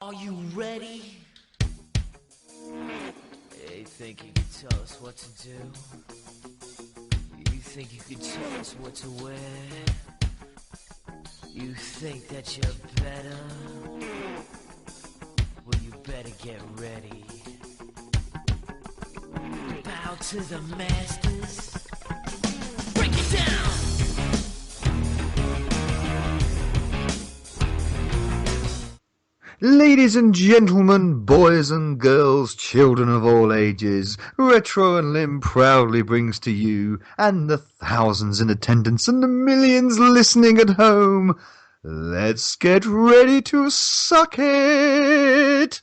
Are you ready? You think you can tell us what to do? You think you can tell us what to wear? You think that you're better? Well, you better get ready. Bow to the masters. Break it down! Ladies and gentlemen, boys and girls, children of all ages, Retro and Limb proudly brings to you, and the thousands in attendance and the millions listening at home, let's get ready to suck it!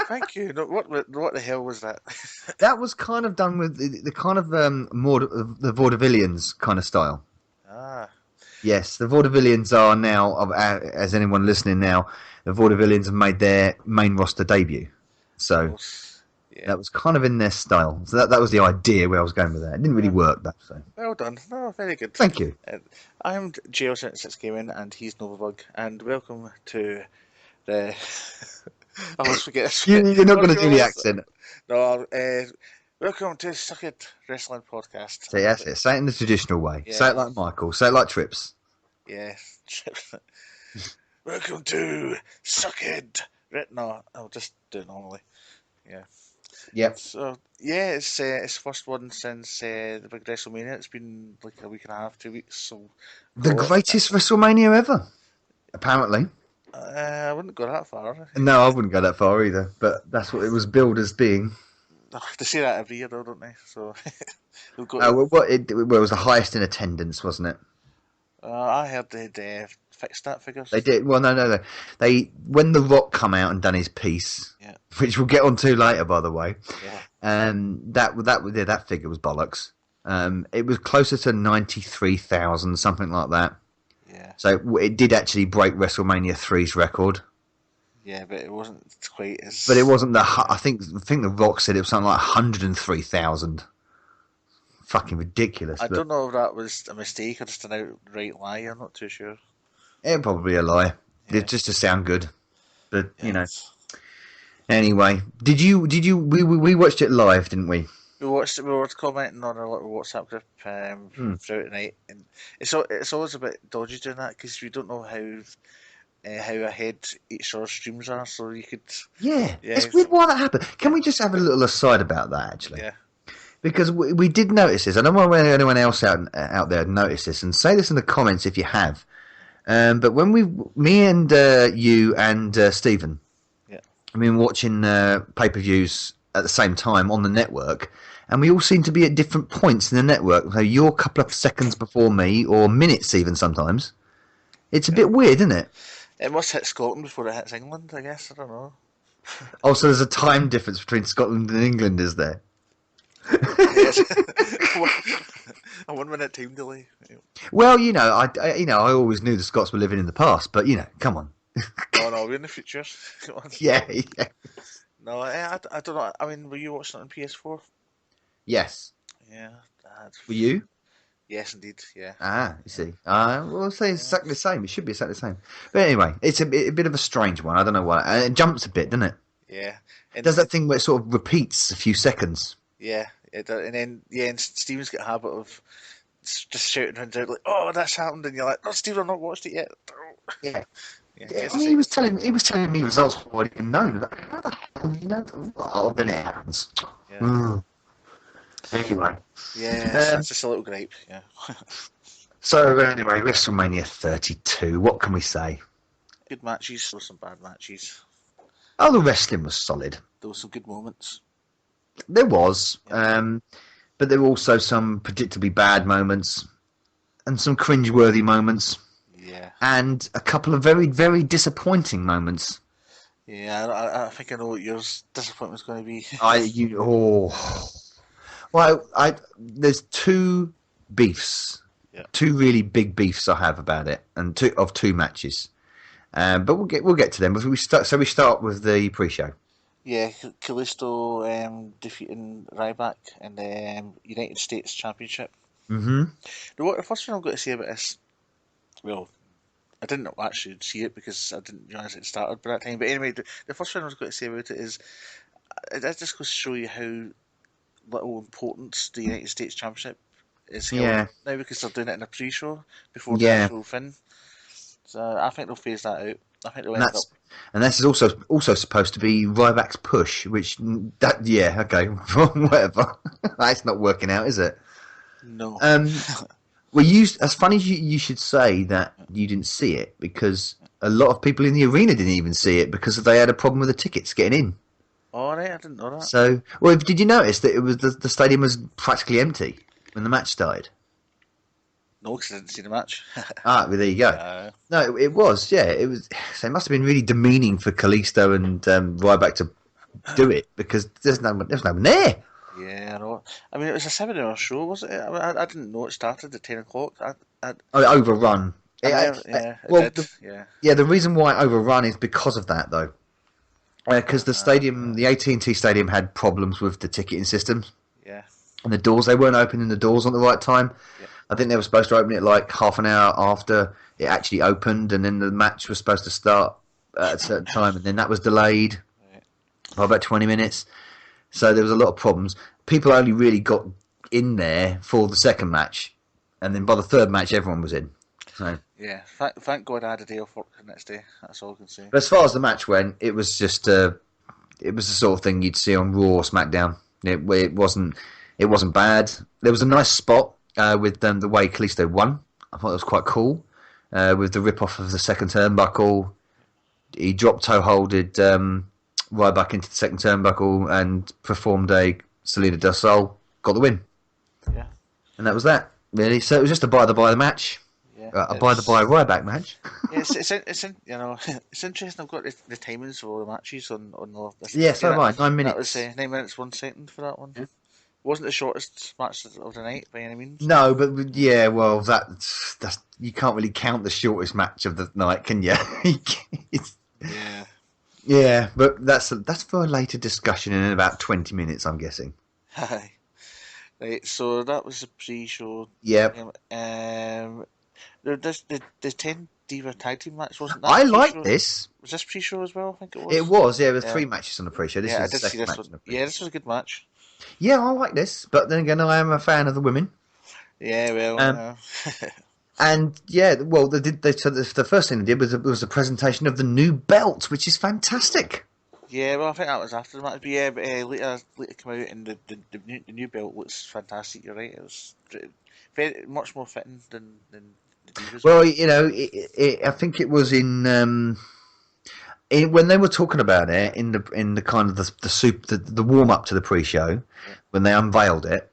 Thank you. No, what the hell was that? That was kind of done with the kind of more the vaudevillians kind of style. Ah. Yes, the vaudevillians are now, as anyone listening now, the vaudevillians have made their main roster debut. So Yeah. that was kind of in their style. So that was the idea where I was going with that. It didn't really work, though. So. Well done. No, very good. Thank you. I'm JL76 Gaming and he's Novabug, and welcome to the... I always forget. You're not going to do the accent. No, welcome to Suck It Wrestling Podcast. So that's it. Say it in the traditional way. Yeah. Say it like Michael. Say it like Trips. Yeah. Welcome to Suck It. No, I'll just do it normally. Yeah. Yep. So yeah, it's first one since the big WrestleMania. It's been like a week and a half, 2 weeks. So The greatest WrestleMania ever, apparently. I wouldn't go that far. No, I wouldn't go that far either. But that's what it was billed as being. They say that every year, though, don't they? So we'll go. It was the highest in attendance, wasn't it? I heard they'd fixed that figures. They did. Well, no. They when The Rock come out and done his piece, yeah. which we'll get onto later, by the way. Yeah. That figure was bollocks. It was closer to 93,000, something like that. Yeah. So it did actually break WrestleMania 3's record. Yeah, but it wasn't quite as. But it wasn't I think The Rock said it was something like 103,000. Fucking ridiculous. I don't know if that was a mistake or just an outright lie. I'm not too sure. It probably a lie. Yeah. Just to sound good. But you know. Yes. Anyway, did you? We watched it live, didn't we? We watched it. We were commenting on our little WhatsApp group throughout the night, and it's always a bit dodgy doing that because we don't know how ahead each other's streams are. So you could. Yeah. It's weird why that happened. Can we just have a little aside about that actually? Yeah. Because we did notice this. I don't know whether anyone else out there had noticed this, and say this in the comments if you have. But when me and you and Stephen, I mean, watching pay-per-views at the same time on the network, and we all seem to be at different points in the network. So you're a couple of seconds before me, or minutes even sometimes. It's a bit weird, isn't it? It must hit Scotland before it hits England, I guess. I don't know. Oh, so there's a time difference between Scotland and England, is there? Yes. A 1 minute time delay. Well, I always knew the Scots were living in the past, but come on. Oh no, we're in the future. Come on. Yeah. No, I don't know. I mean, were you watching it on PS4? Yes. Yeah. Were you? Yes, indeed. Yeah. Ah, you see. Well, I'll say it's exactly the same. It should be exactly the same. But anyway, it's a bit of a strange one. I don't know why. It jumps a bit, doesn't it? Yeah. It does that thing where it sort of repeats a few seconds. Yeah. And then and Steven's got a habit of just shouting around like, "Oh, that's happened," and you're like, "No, Steve, I've not watched it yet." Yeah. I mean, he was telling me results before I didn't know. How the hell do you know? Oh, then it happens. Yeah. Anyway. Yeah, it's just a little gripe. Yeah. So anyway, WrestleMania 32. What can we say? Good matches, there were some bad matches. Oh, the wrestling was solid. There were some good moments. There was, but there were also some predictably bad moments and some cringe-worthy moments. Yeah. And a couple of very, very disappointing moments. Yeah, I think I know what your disappointment's going to be. There's two beefs, two really big beefs I have about it, and two matches. But we'll get to them. We start with the pre-show. Yeah, Kalisto defeating Ryback in the United States Championship. Mm-hmm. The first thing I've got to say about this, well, I didn't actually see it because I didn't realise it started by that time. But anyway, the first thing I was going to say about it is it just goes to show you how little importance the United States Championship is held now because they're doing it in a pre-show before the actual fin. So I think they'll phase that out. I think they'll end up. And this is also supposed to be Ryback's push, which whatever. That's not working out, is it? No. Well, it's funny you should say that you didn't see it because a lot of people in the arena didn't even see it because they had a problem with the tickets getting in. All right, I didn't know that. So, well, did you notice that it was the stadium was practically empty when the match started? No, because I didn't see the match. Well, there you go. No, it was. Yeah, it was. So it must have been really demeaning for Kalisto and Ryback to do it because there's no one there. Yeah, I know. I mean, it was a 7-hour show, wasn't it? I didn't know it started at 10 o'clock. It overrun. The reason why it overrun is because of that, though. Because the stadium, the AT&T Stadium, had problems with the ticketing systems. Yeah. And the doors, they weren't opening the doors on the right time. Yeah. I think they were supposed to open it like half an hour after it actually opened, and then the match was supposed to start at a certain time, and then that was delayed by about 20 minutes. So there was a lot of problems. People only really got in there for the second match, and then by the third match, everyone was in. So yeah, thank God I had a day off work the next day. That's all I can say. But as far as the match went, it was just it was the sort of thing you'd see on Raw or SmackDown. It wasn't bad. There was a nice spot with the way Kalisto won. I thought it was quite cool with the rip off of the second turnbuckle. He dropped toe holded Ryback into the second turnbuckle and performed a Salida del Sol. Got the win. Yeah, and that was that really. So it was just a by the match. A by the Ryback match. it's it's interesting. I've got the timings for all the matches on the. Yeah, so right, 9 minutes. That was 9 minutes 1 second for that one. Yeah. Wasn't the shortest match of the night by any means. No, but yeah, well, that's you can't really count the shortest match of the night, can you? Yeah. Yeah, but that's for a later discussion in about 20 minutes, I'm guessing. Hi. Right, so that was the pre-show. Yep. The 10 Diva tag team match, wasn't that? I like this. Was this pre-show as well? I think it was. It was, yeah. There were 3 matches on the pre-show. I did see this one. Yeah, this was a good match. Yeah, I like this, but then again, I am a fan of the women. Yeah, well. And yeah, well, the first thing they did was a presentation of the new belt, which is fantastic. Yeah, well, I think that was after the match. But yeah, later come out and the new belt looks fantastic. You're right. It was very much more fitting than the Divas. Well, I think it was in when they were talking about it in the kind of the warm up to the pre-show when they unveiled it.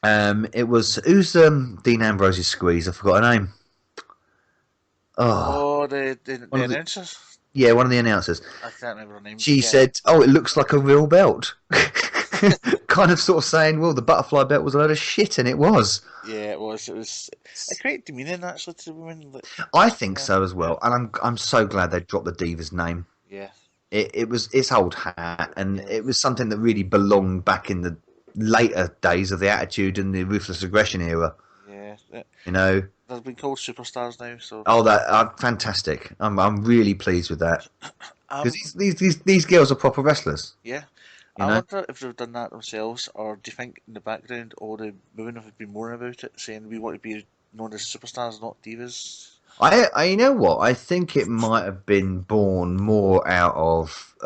It was who's Dean Ambrose's squeeze? I forgot her name. The announcers. Yeah, one of the announcers. I can't remember her name. She said, "Oh, it looks like a real belt." Kind of sort of saying, "Well, the butterfly belt was a load of shit," and it was. Yeah, it was. It was a great demeaning actually to the women. I think so as well, and I'm so glad they dropped the Divas name. Yeah. It was its old hat, and it was something that really belonged back in the later days of the Attitude and the Ruthless Aggression era. Yeah. They've been called superstars now. So. Oh, that fantastic! I'm really pleased with that because these girls are proper wrestlers. Yeah. I wonder if they've done that themselves, or do you think in the background all the women have been moaning about it, saying we want to be known as superstars, not divas? I you know what? I think it might have been born more out of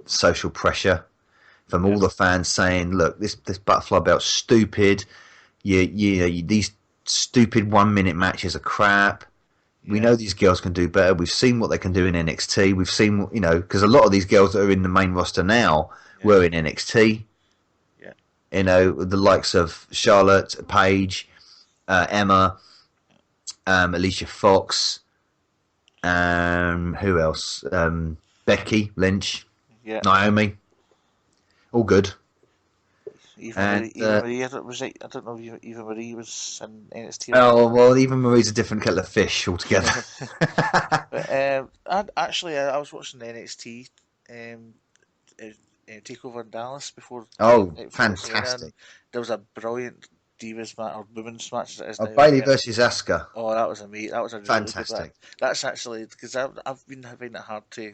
social pressure from all the fans saying, "Look, this butterfly belt's stupid. These stupid 1 minute matches are crap. We know these girls can do better. We've seen what they can do in NXT. We've seen, because a lot of these girls that are in the main roster now were in NXT. Yeah. The likes of Charlotte, Paige, Emma, Alicia Fox, who else? Becky Lynch, Naomi. All good. Eva Marie, I don't know if Eva Marie was in NXT. Oh, well, Eva Marie's a different kettle of fish altogether. But, I was watching the NXT takeover in Dallas before. Oh, fantastic! There was a brilliant Divas match or women's match as it is now. Bailey versus Asuka. Oh, that was amazing. That was a really Fantastic. good match. That's actually because I've been finding it hard to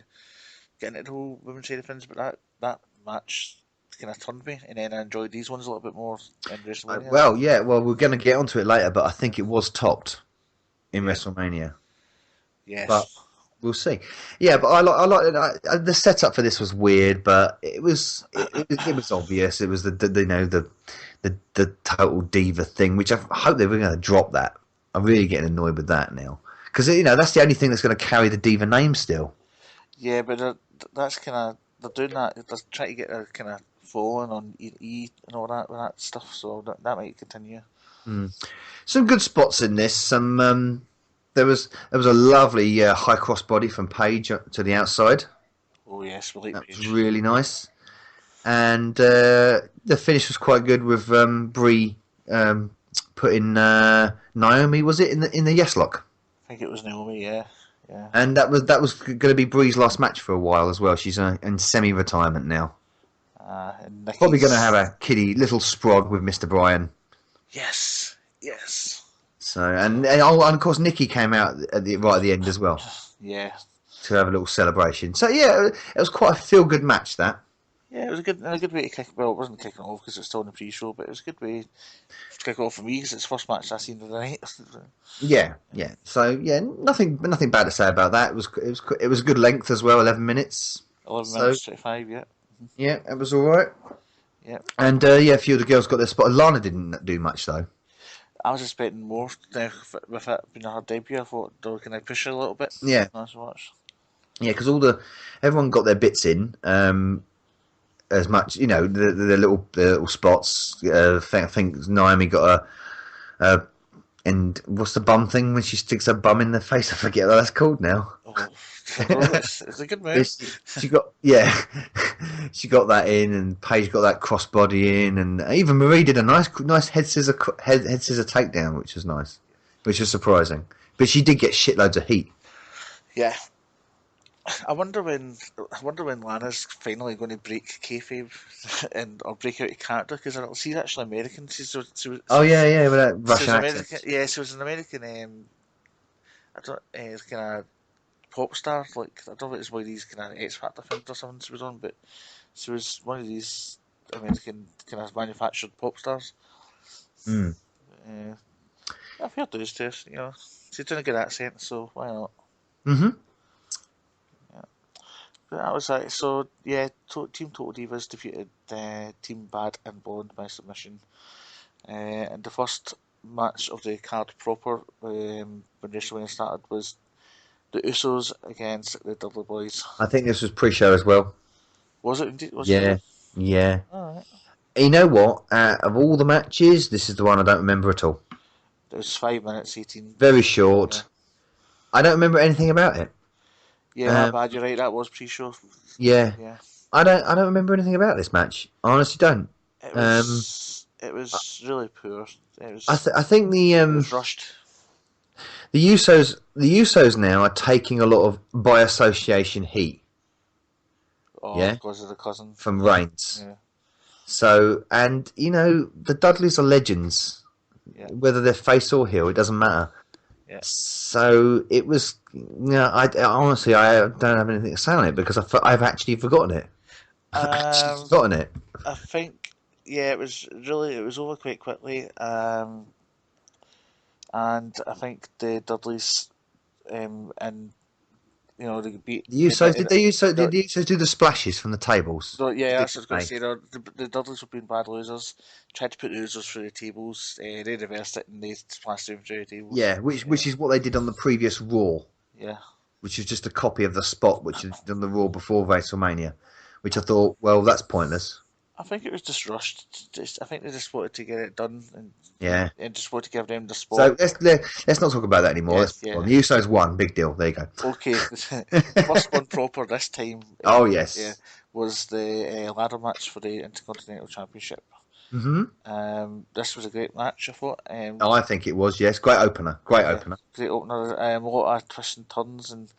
get into the whole women's side of things, but that match kind of turned me, and then I enjoyed these ones a little bit more in WrestleMania. Well, yeah, we're going to get onto it later, but I think it was topped in WrestleMania. Yes. But we'll see. Yeah, but I like the setup for this was weird, but it was obvious. It was the total diva thing, which I hope they were going to drop that. I'm really getting annoyed with that now because that's the only thing that's going to carry the diva name still. Yeah, but that's kind of they're doing that. They're trying to get a kind of following on E and all that stuff. So that might continue. Some good spots in this. Some there was a lovely high cross body from Paige to the outside. Oh yes, we like that Paige. Was really nice. And the finish was quite good with Brie putting Naomi. Was it in the yes lock? I think it was Naomi. Yeah. And that was going to be Brie's last match for a while as well. She's in semi-retirement now. Probably going to have a little sprog with Mr. Bryan. Yes. So and of course Nikki came out right at the end as well. Yeah. To have a little celebration. So yeah, it was quite a feel-good match that. Yeah, it was a good way to kick. Well, it wasn't kicking off because it's still in the pre-show, but it was a good way to kick off for me because it's the first match I've seen of the night. Yeah. So yeah, nothing bad to say about that. It was good length as well, 11 minutes. 11 minutes 25, yeah. Yeah, it was all right. Yeah. And a few of the girls got their spot. Lana didn't do much though. I was expecting more with it being her debut. I thought they were going to push her a little bit. Yeah. Not so much. Yeah, because everyone got their bits in. As much, the little spots. I think Naomi got and what's the bum thing when she sticks her bum in the face? I forget what that's called now. Oh, it's a good move. She got she got that in, and Paige got that crossbody in, and even Marie did a nice head scissor takedown, which was nice, which was surprising. But she did get shitloads of heat. Yeah. I wonder when Lana's finally going to break kayfabe or break out of character because she's actually American. With that Russian accent. Yeah, she was an American. I don't kind of pop star. Like I don't know if it's one of these kind of X Factor things or something she was on, but she was one of these American kind of manufactured pop stars. I've heard those two. She's doing a good accent, so why not? That was it. So yeah, Team Total Divas defeated Team Bad and Blonde by submission. And the first match of the card proper when WrestleMania started was the Usos against the Dudley Boys. I think this was pre-show as well. Was it indeed? Yeah. All right. You know what? Of all the matches, this is the one I don't remember at all. It was 5 minutes, 18. Very short. Yeah. I don't remember anything about it. Yeah, my bad. You're right. That was pre-show. Yeah. I don't remember anything about this match. I honestly don't. It was really poor. I think it was rushed. The Usos now are taking a lot of by association heat. Oh, yeah, because of the cousin from Reigns. Yeah. So, and the Dudleys are legends. Yeah. Whether they're face or heel, it doesn't matter. Yeah. So it was. I honestly don't have anything to say on it because I've actually forgotten it. I think it was over quite quickly. And I think the Dudleys and they beat the Usos. Did the Usos do the splashes from the tables? So, yeah, that's what I was going to say. The Dudleys have been bad losers. Tried to put the Usos through the tables. They reversed it and they splashed them through the tables. Yeah, which is what they did on the previous Raw. Yeah. Which is just a copy of the spot which is on the Raw before WrestleMania. Which I thought, well, that's pointless. I think it was just rushed. I think they just wanted to get it done, and just wanted to give them the spot. So let's not talk about that anymore. The Usos won, big deal. There you go. Okay, first one proper this time. Was the ladder match for the Intercontinental Championship. Mm-hmm. This was a great match, I thought. I think it was. Yes, great opener. Great opener. A lot of twists and turns, and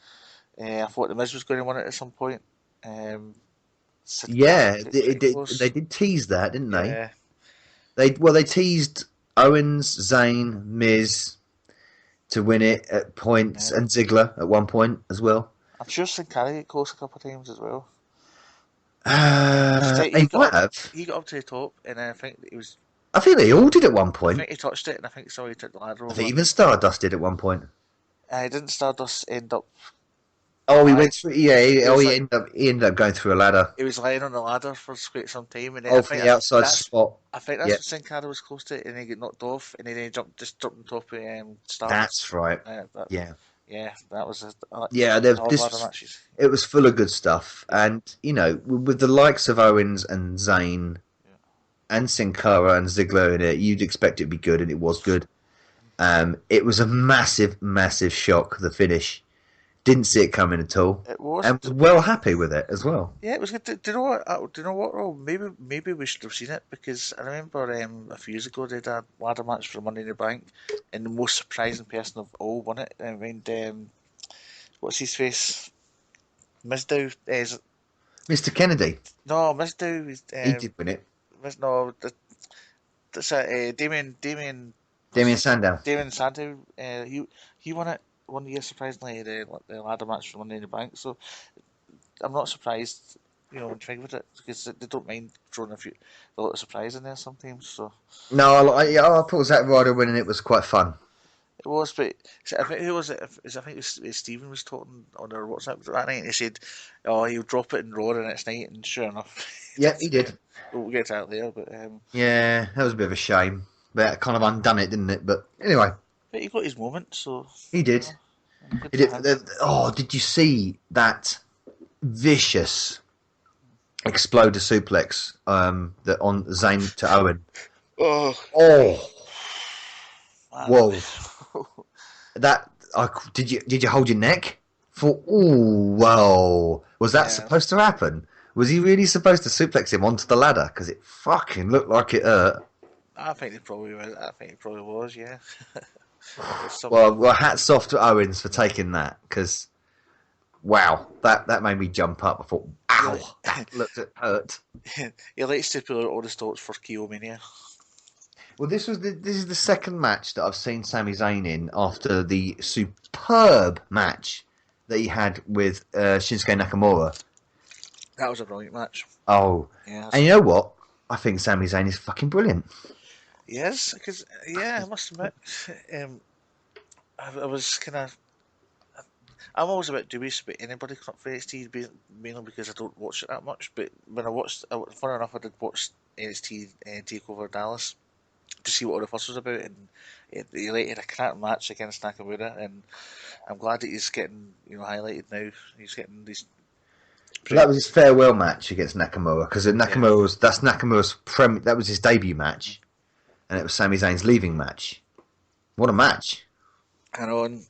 I thought the Miz was going to win it at some point. They did tease that, didn't they? Yeah. They teased Owens, Zayn, Miz to win it at points, and Ziggler at one point as well. I'm sure Sin Cara got close a couple of times as well. He might have. He got up to the top, and I think it was. I think they all did at one I point. think he touched it, and I think somebody took the ladder over. I think even Stardust did at one point. Didn't Stardust end up? Oh, he went through. Yeah, he ended up going through a ladder. He was lying on the ladder for quite some time, and then for the outside spot. I think that's what Sin Cara was close to, and he got knocked off, and then he jumped on top of Stardust. That's right. Yeah, that was matches. It was full of good stuff, and with the likes of Owens and Zayn, and Sin Cara and Ziggler in it, you'd expect it to be good, and it was good. It was a massive, massive shock. The finish, didn't see it coming at all. It was, and was well happy with it as well. Yeah, it was good. Do you know what? Rob? Maybe we should have seen it, because I remember a few years ago they did a ladder match for Money in the Bank, and the most surprising person of all won it. I mean, what's his face? Mizdow is Mr. Kennedy. No, Mizdow. He did win it. No, that's Damien Sandow. Damien Sandow. He won it one year, surprisingly, the ladder match for Money in the Bank. So I'm not surprised, when you think of it, because they don't mind throwing a lot of surprise in there sometimes. So no, I thought Zack Ryder winning it was quite fun. It was, but I think who was it? I think Stephen was talking on our WhatsApp that night, and he said, "Oh, he'll drop it in Raw the next night," and sure enough, yeah, he did. We'll get to that later, but yeah, that was a bit of a shame. But it kind of undone it, didn't it? But anyway, but he got his moment, so he did. He did. Did you see that vicious exploder suplex that on Zayn to Owen? Oh. Whoa! Did you hold your neck? Whoa! Was that supposed to happen? Was he really supposed to suplex him onto the ladder? Because it fucking looked like it hurt. I think it probably was. Yeah. well, hats off to Owens for taking that, because wow, that made me jump up. I thought, ow, that looked hurt. He likes to pull out all the stops for Kiomania. Well, this is the second match that I've seen Sami Zayn in after the superb match that he had with Shinsuke Nakamura. That was a brilliant match. Oh, yeah, and you know what? I think Sami Zayn is fucking brilliant. Yes, because I must admit, I was kind of. I'm always a bit dubious about anybody coming up for NXT, mainly because I don't watch it that much. But when I watched, fun enough, I did watch NXT Takeover Dallas to see what all the fuss was about, and he had a crap match against Nakamura, and I'm glad that he's getting highlighted now. He's getting these. That was his farewell match against Nakamura, because that's Nakamura's that was his debut match, and it was Sami Zayn's leaving match. What a match! I know, and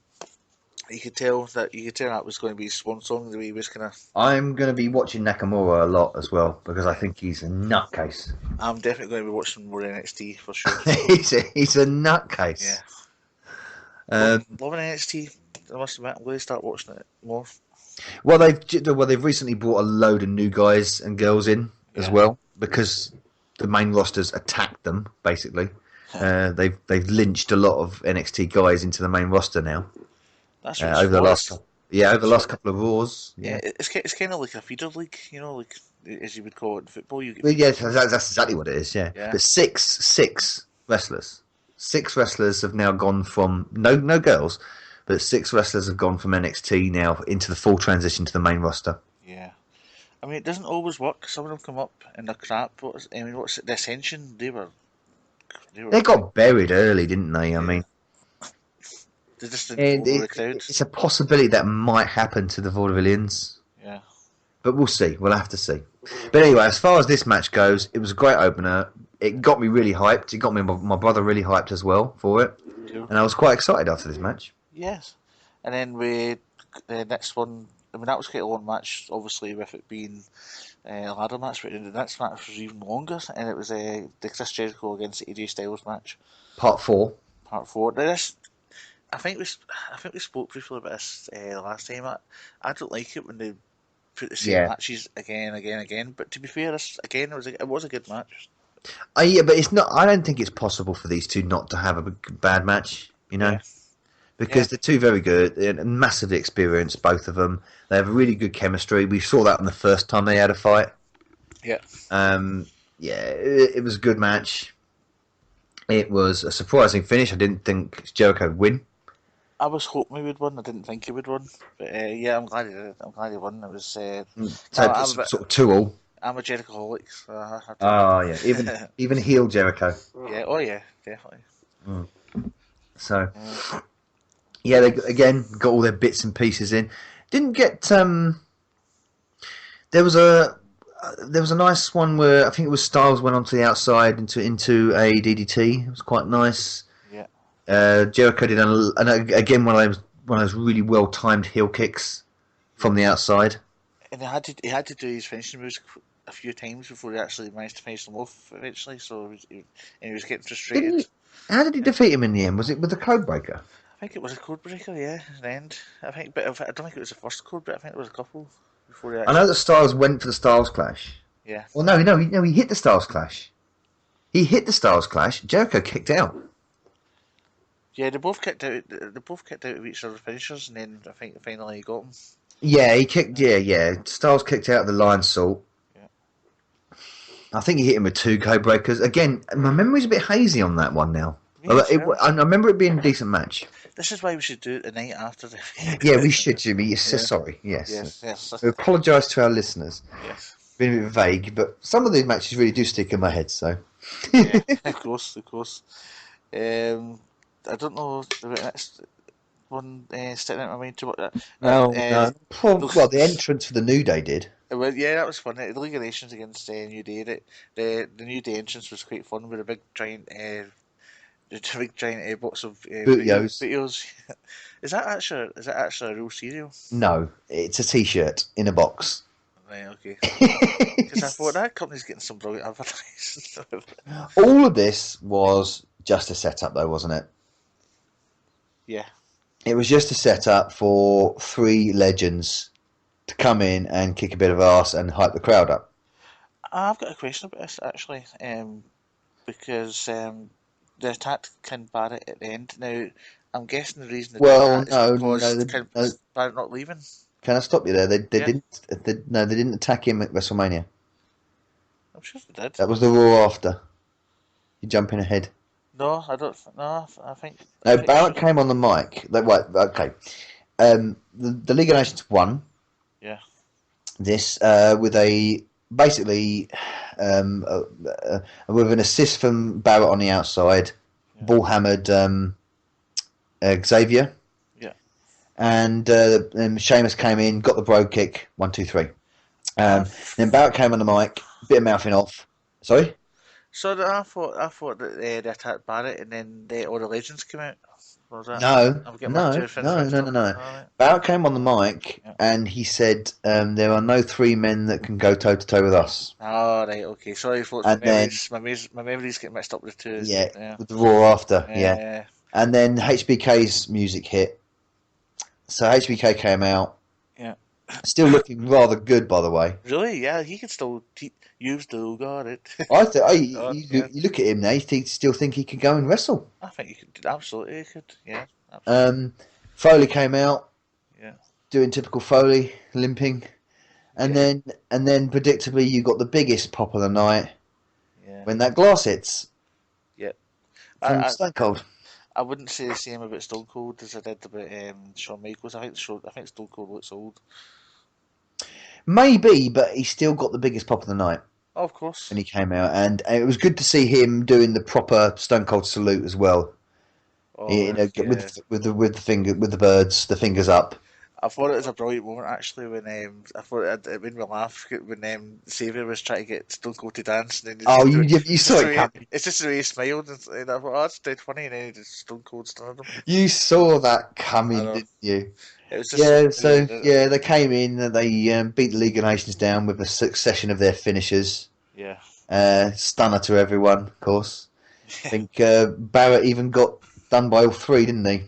you could tell that was going to be his swan song. The way he was kind of. I'm going to be watching Nakamura a lot as well, because I think he's a nutcase. I'm definitely going to be watching more NXT for sure. he's a nutcase. Yeah. Loving NXT. I must admit, I'm going to start watching it more. Well, they've recently brought a load of new guys and girls in as well, because the main roster's attacked them. Basically, they've lynched a lot of NXT guys into the main roster now. That's over the last couple of Raws. Yeah, it's kind of like a feeder league, like as you would call it in football. That's exactly what it is. Yeah. But six wrestlers. 6 wrestlers have now gone from no girls. But 6 wrestlers have gone from NXT now into the full transition to the main roster. Yeah. I mean, it doesn't always work. Some of them come up and they're crap. What's the Ascension? They got buried early, didn't they? I mean, they just didn't over the crowd. It's a possibility that might happen to the Vaudevillians. Yeah. But we'll see. We'll have to see. But anyway, as far as this match goes, it was a great opener. It got me really hyped. It got me my brother really hyped as well for it. Cool. And I was quite excited after this match. Yes, and then the next one. I mean, that was quite a long match, obviously, with it being a ladder match. But the next match was even longer, and it was the Chris Jericho against AJ Styles match. Part 4. This, I think we spoke briefly about this last time. I don't like it when they put the same matches again. But to be fair, it was a good match. Yeah, but it's not. I don't think it's possible for these two not to have a bad match. You know, because they're two very good, they're massively experienced, both of them. They have really good chemistry. We saw that on the first time they had a fight. Yeah. It was a good match. It was a surprising finish. I didn't think Jericho would win. I was hoping he would win. I didn't think he would win. But yeah, I'm glad he did. I'm glad he won. It was. So I'm a bit, sort of 2-2. I'm a Jericho-holic, so I have to. Oh yeah, even heel Jericho. Yeah. Oh yeah, definitely. So yeah, they again got all their bits and pieces in. Didn't get there was a nice one where I think it was Styles went onto the outside into a DDT. It was quite nice. Yeah. Jericho did again one of those really well timed heel kicks from the outside. And he had to do his finishing moves a few times before he actually managed to finish them off eventually. So he was getting frustrated. How did he defeat him in the end? Was it with the code breaker? I think it was a code breaker, yeah, in the end. I don't think it was the first code, but I think there was a couple before he actually... I know that Styles went for the Styles Clash. Yeah. Well, no, he hit the Styles Clash. He hit the Styles Clash. Jericho kicked out. Yeah, they both kicked out. They both kicked out of each other's finishers, and then I think finally he got him. Yeah, he kicked. Yeah. Styles kicked out the Lion Salt. Yeah. I think he hit him with 2 code breakers. Again, my memory's a bit hazy on that one now. I remember it being a decent match. This is why we should do it the night after the... Yeah, we should, Jimmy. Yes. Sorry. Yes. Yes. We apologise to our listeners. Yes. Been a bit vague, but some of these matches really do stick in my head, so... Yeah, of course. I don't know the next one sticking out my mind too much. No. Well, the entrance for the New Day did. Well, yeah, that was fun. The League of Nations against New Day. The New Day entrance was quite fun with a big giant box of Bootios. Is that actually a real cereal? No, it's a T-shirt in a box. Right, okay. Because I thought that company's getting some brilliant advertising. All of this was just a setup, though, wasn't it? Yeah. It was just a setup for 3 legends to come in and kick a bit of ass and hype the crowd up. I've got a question about this, actually, because they attacked Ken Barrett at the end. Now, I'm guessing the reason they did that is because Barrett not leaving. Can I stop you there? They didn't attack him at WrestleMania. I'm sure they did. That was the Raw after. You're jumping ahead. No, I don't. No, I think. No, Barrett came on the mic. Okay. The League of Nations won. Yeah. This with a basically with an assist from Barrett on the outside, ball hammered Xavier. Yeah. And Sheamus came in, got the bro kick, 1, 2, 3. Then Barrett came on the mic, bit of mouthing off. Sorry. So I thought that they attacked Barrett and then all the legends came out. Was that? No. Barrett came on the mic and he said, "There are no 3 men that can go toe to toe with us." Oh right, okay. Sorry, folks. My memories get mixed up with the two. Yeah, with the Raw after. Yeah. And then HBK's music hit. So HBK came out. Yeah. Still looking rather good, by the way. Really? Yeah, he can still. You've still got it. You look at him now. You still think he could go and wrestle? I think he could. Absolutely, he could. Yeah. Absolutely. Foley came out. Yeah. Doing typical Foley, limping, and then predictably you got the biggest pop of the night. Yeah. When that glass hits. Yeah. From Stone Cold. I wouldn't say the same about Stone Cold as I did about Shawn Michaels. I think Stone Cold looks old. Maybe, but he still got the biggest pop of the night. Oh, of course. And he came out, and it was good to see him doing the proper Stone Cold salute as well. Oh, with the birds, the fingers up. I thought it was a brilliant moment actually when I thought it made me laugh when Xavier was trying to get Stone Cold to dance. And then you saw it coming. It's just the way he smiled, and I thought, oh, that's dead funny, and then he just Stone Cold stunned him. You saw that coming, didn't you? It was just they came in, they beat the League of Nations down with a succession of their finishers. Yeah. Stunner to everyone, of course. I think Barrett even got done by all 3, didn't he?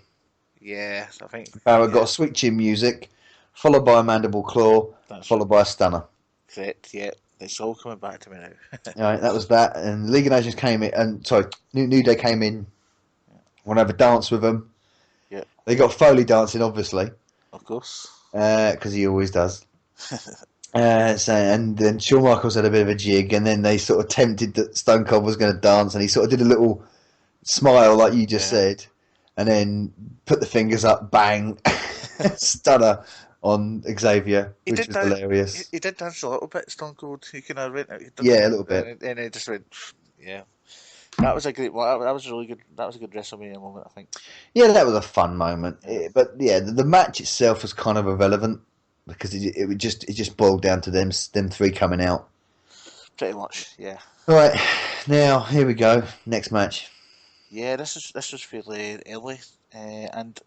Yeah, I think Barrett got a switch in music, followed by a mandible claw, followed by a stunner. Correct, yeah. It's all coming back to me now. Right, that was that. And League of Nations came in, and sorry, New Day came in. Want to have a dance with them? Yeah, They got Foley dancing, obviously, of course. because he always does. And then Shawn Michaels had a bit of a jig, and then they sort of tempted that Stone Cold was going to dance, and he sort of did a little smile, like you just said, and then put the fingers up, bang, stunner on Xavier, which was hilarious. He did dance a little bit, Stone Cold. He kind of went out, Yeah, a little bit. and he just went, yeah. That was a great. Well, that was really good. That was a good WrestleMania moment, I think. Yeah, that was a fun moment. But yeah, the match itself was kind of irrelevant because it just boiled down to them three coming out. Pretty much, yeah. Right, now here we go. Next match. Yeah, this was fairly early, and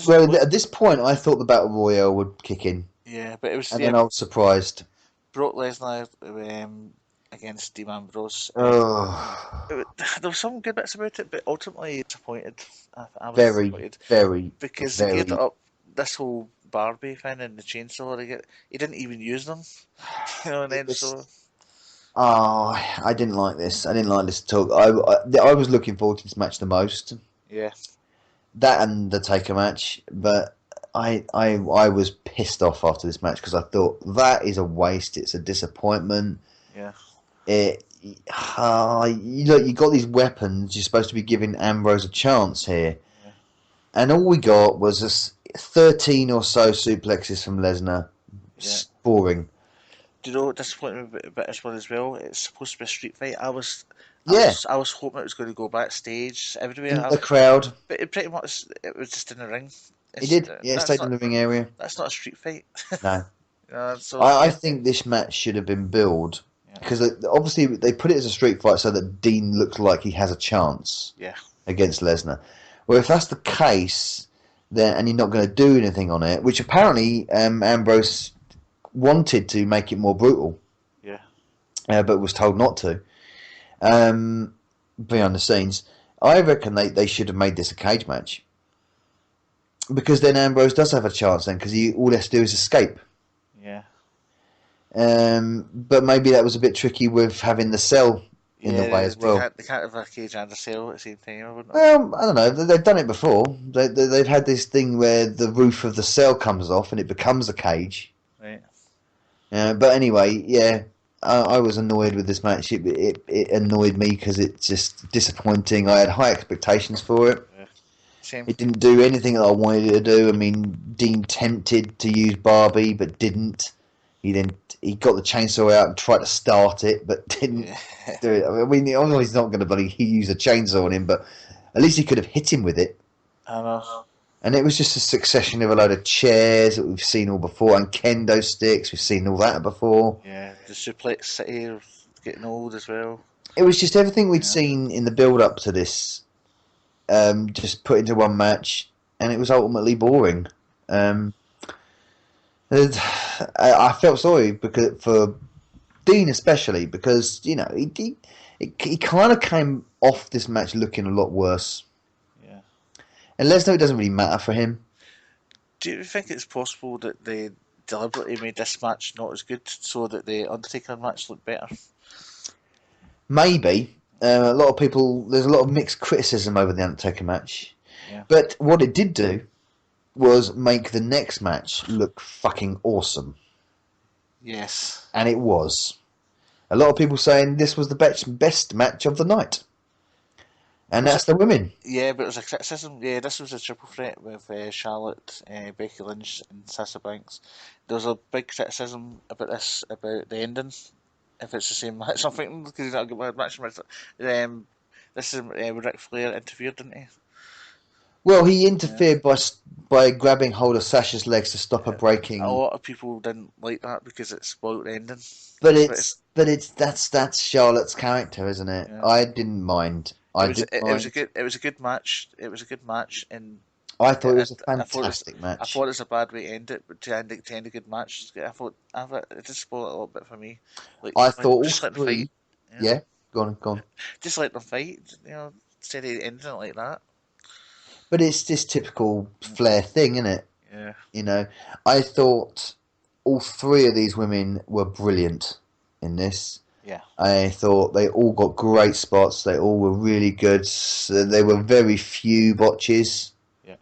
well, at this point, I thought the Battle Royale would kick in. Yeah, but it was. And then I was surprised. Brock Lesnar against Dean Ambrose. There were some good bits about it, but ultimately disappointed. I was disappointed. Because they geared it up, this whole Barbie thing and the chainsaw, he didn't even use them. And then I didn't like this. I didn't like this at all. I was looking forward to this match the most. Yeah. That and the Taker match, but I was pissed off after this match because I thought that is a waste. It's a disappointment. Yeah. You got these weapons. You're supposed to be giving Ambrose a chance here, and all we got was 13 or so suplexes from Lesnar. Yeah. Boring. Do you know what disappointed me a bit as well? It's supposed to be a street fight. I was hoping it was going to go backstage everywhere. In the crowd. But it was just in the ring. He did. Yeah, it stayed in the ring area. That's not a street fight. No. So I think this match should have been billed because obviously they put it as a street fight so that Dean looks like he has a chance against Lesnar. Well, if that's the case, then and you're not going to do anything on it, which apparently Ambrose wanted to make it more brutal, but was told not to. Behind the scenes, I reckon they should have made this a cage match because then Ambrose does have a chance then because all he has to do is escape. Yeah. But maybe that was a bit tricky with having the cell in the way as well. They can't have a cage and a cell at the same time, wouldn't they? Well, I don't know. They've done it before. They've had this thing where the roof of the cell comes off and it becomes a cage. Right. But anyway, yeah, I was annoyed with this match. It annoyed me because it's just disappointing. I had high expectations for it. Yeah. Same. It didn't do anything that I wanted it to do. I mean, Dean tempted to use Barbie, but didn't. He got the chainsaw out and tried to start it, but didn't do it. I mean, I know he's not going to believe he used a chainsaw on him, but at least he could have hit him with it. I know. And it was just a succession of a load of chairs that we've seen all before, and kendo sticks. We've seen all that before. Yeah, the Suplex City getting old as well. It was just everything we'd seen in the build-up to this, just put into one match, and it was ultimately boring. I felt sorry for Dean especially because he kind of came off this match looking a lot worse. Yeah. And Lesnar, it doesn't really matter for him. Do you think it's possible that they deliberately made this match not as good so that the Undertaker match looked better? Maybe. There's a lot of mixed criticism over the Undertaker match. Yeah. But what it did do was make the next match look fucking awesome. Yes. And it was. A lot of people saying this was the best match of the night. And that's the women. Yeah, but it was a criticism. Yeah, this was a triple threat with Charlotte, Becky Lynch and Sasha Banks. There was a big criticism about this, about the ending. If it's the same match, I'm thinking, because he's not a good match. This is Ric Flair interfered, didn't he? Well, he interfered by grabbing hold of Sasha's legs to stop her breaking. A lot of people didn't like that because it spoiled the ending. That's Charlotte's character, isn't it? Yeah. I didn't mind. It was a good match. It was a good match, and I thought it was a fantastic match. I thought it was a bad way to end it, but to end a good match, I thought it just spoiled it a little bit for me. Like, I thought just let them fight. Yeah, go on. Just let them fight. Instead of ending it like that. But it's this typical Flair thing, isn't it? Yeah. I thought all three of these women were brilliant. in this. Yeah. I thought they all got great spots. They all were really good. There were very few botches. Yeah.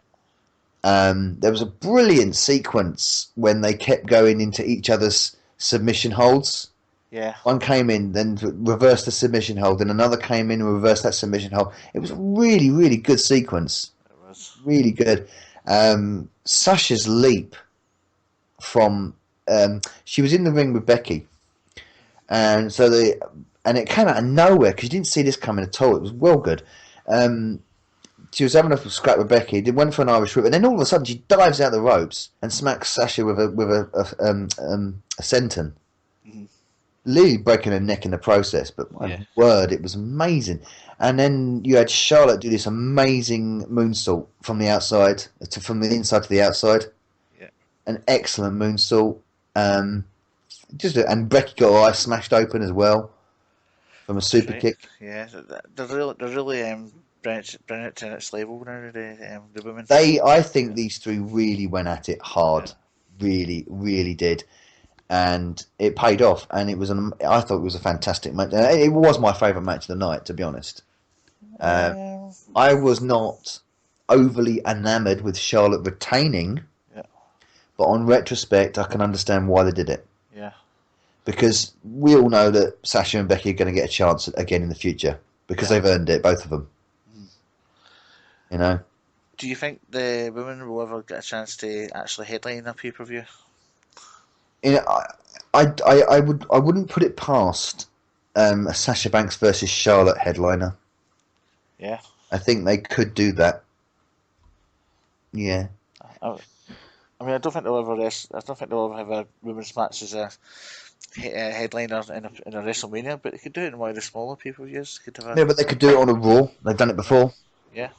There was a brilliant sequence when they kept going into each other's submission holds. Yeah. One came in, then reversed the submission hold, then another came in and reversed that submission hold. It was a really, really good sequence. It was. Really good. Sasha's leap from... she was in the ring with Becky. And it came out of nowhere because you didn't see this coming at all. It was well good. She was having a scrap with Becky. They went for an Irish whip, and then all of a sudden she dives out the ropes and smacks Sasha with a senton, literally breaking her neck in the process. But my word, it was amazing. And then you had Charlotte do this amazing moonsault from the outside from the inside to the outside. Yeah, an excellent moonsault. And Becky got her eye smashed open as well from a super kick. Yeah, they're really bringing it to the next level now. The women. I think these three really went at it hard, really, really did, and it paid off. And I thought it was a fantastic match. It was my favourite match of the night, to be honest. I was not overly enamoured with Charlotte retaining. But on retrospect, I can understand why they did it. Yeah. Because we all know that Sasha and Becky are going to get a chance again in the future. Because they've earned it, both of them. You know? Do you think the women will ever get a chance to actually headline a pay-per-view? You know, I wouldn't put it past a Sasha Banks versus Charlotte headliner. Yeah. I think they could do that. Yeah. I mean, I don't think they'll ever have a women's match as a headliner in a WrestleMania, but they could do it in one of the smaller pay-per-views. Yeah, but they could do it on a Raw. They've done it before. Yeah.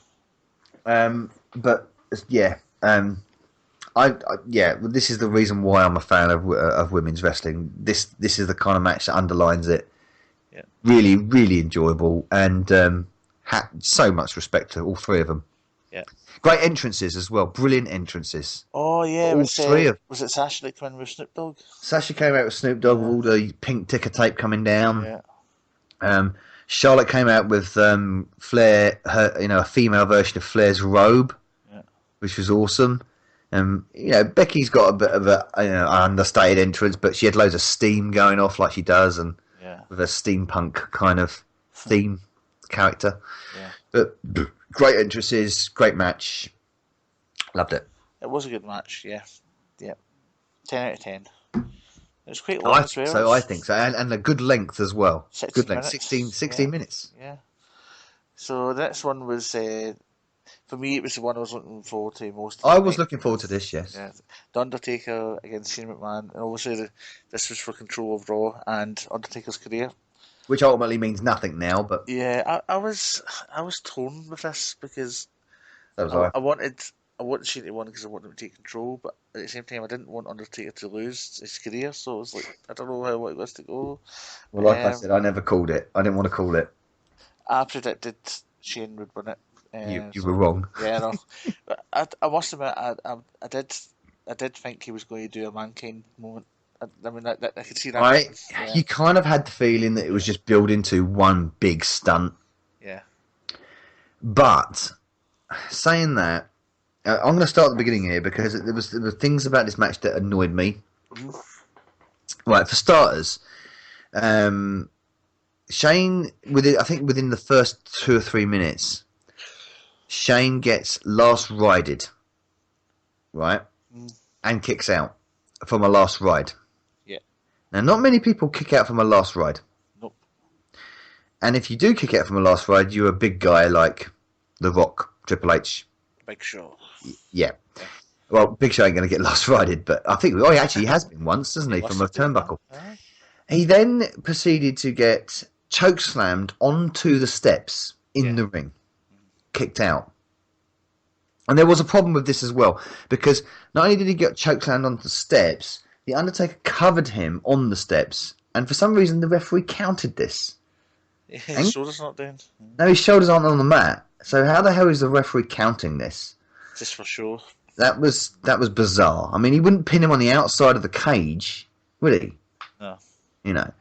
But yeah, this is the reason why I'm a fan of women's wrestling. This is the kind of match that underlines it. Yeah. Really, really enjoyable, and so much respect to all three of them. Yeah. Great entrances as well. Brilliant entrances. Oh yeah, all three of. Was it Sasha that came in with Snoop Dogg? Sasha came out with Snoop Dogg with all the pink ticker tape coming down. Yeah. Charlotte came out with Flair, a female version of Flair's robe, which was awesome. Becky's got a bit of an understated entrance, but she had loads of steam going off like she does, and with a steampunk kind of theme character. Yeah. But great entrances, great match. Loved it. It was a good match, yeah. 10 out of 10. It was quite long as well. I think so, and a good length as well. 16 good length, minutes. 16 minutes. Yeah. So the next one was, for me, it was the one I was looking forward to most. I was looking forward to this, yes. Yeah. The Undertaker against Shane McMahon, and obviously this was for control of Raw and Undertaker's career. Which ultimately means nothing now, but yeah, I was torn with this because I wanted Shane to win because I wanted him to take control, but at the same time I didn't want Undertaker to lose his career, so I was like, I don't know how it was to go. Well, like I said, I never called it. I didn't want to call it. I predicted Shane would win it. You were wrong. Yeah, no. But I must admit, I did think he was going to do a Mankind moment. I mean, I could see that. Right, you kind of had the feeling that it was just building to one big stunt. Yeah. But saying that, I'm going to start at the beginning here because there were things about this match that annoyed me. Mm-hmm. Right, for starters, Shane, I think within the first 2 or 3 minutes, Shane gets last rided, right, and kicks out from a last ride. Yeah. Now, not many people kick out from a last ride. Nope. And if you do kick out from a last ride, you're a big guy like The Rock, Triple H. Big Show. Yeah. Well, Big Show ain't going to get last rided, but I think he actually has been once, hasn't he, from a turnbuckle. He then proceeded to get chokeslammed onto the steps in the ring, kicked out. And there was a problem with this as well, because not only did he get chokeslammed onto the steps, the Undertaker covered him on the steps, and for some reason the referee counted this. His shoulders not doing. No, his shoulders aren't on the mat. So how the hell is the referee counting this? Just for sure. That was bizarre. I mean, he wouldn't pin him on the outside of the cage, would he? No. You know.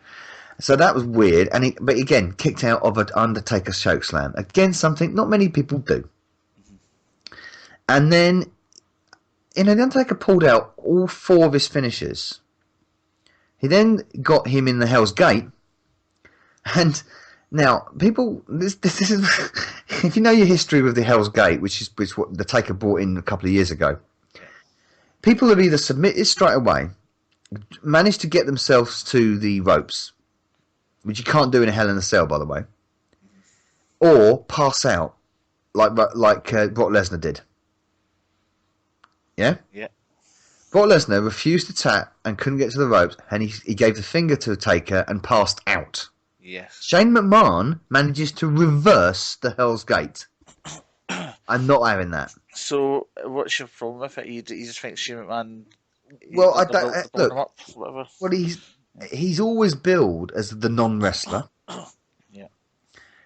So that was weird, but again, kicked out of an Undertaker chokeslam. Again, something not many people do. And then, the Undertaker pulled out all 4 of his finishers. He then got him in the Hell's Gate, and now people, this is if you know your history with the Hell's Gate, which is what the Taker brought in a couple of years ago. People have either submitted straight away, managed to get themselves to the ropes, which you can't do in a Hell in a Cell, by the way, or pass out like Brock Lesnar did. Yeah? Yeah. Brock Lesnar refused to tap and couldn't get to the ropes, and he gave the finger to the Taker and passed out. Yes. Shane McMahon manages to reverse the Hell's Gate. I'm not having that. So, what's your problem with it? You just think Shane McMahon... Well, I don't... Look, up, whatever. Well, he's always billed as the non-wrestler. Yeah.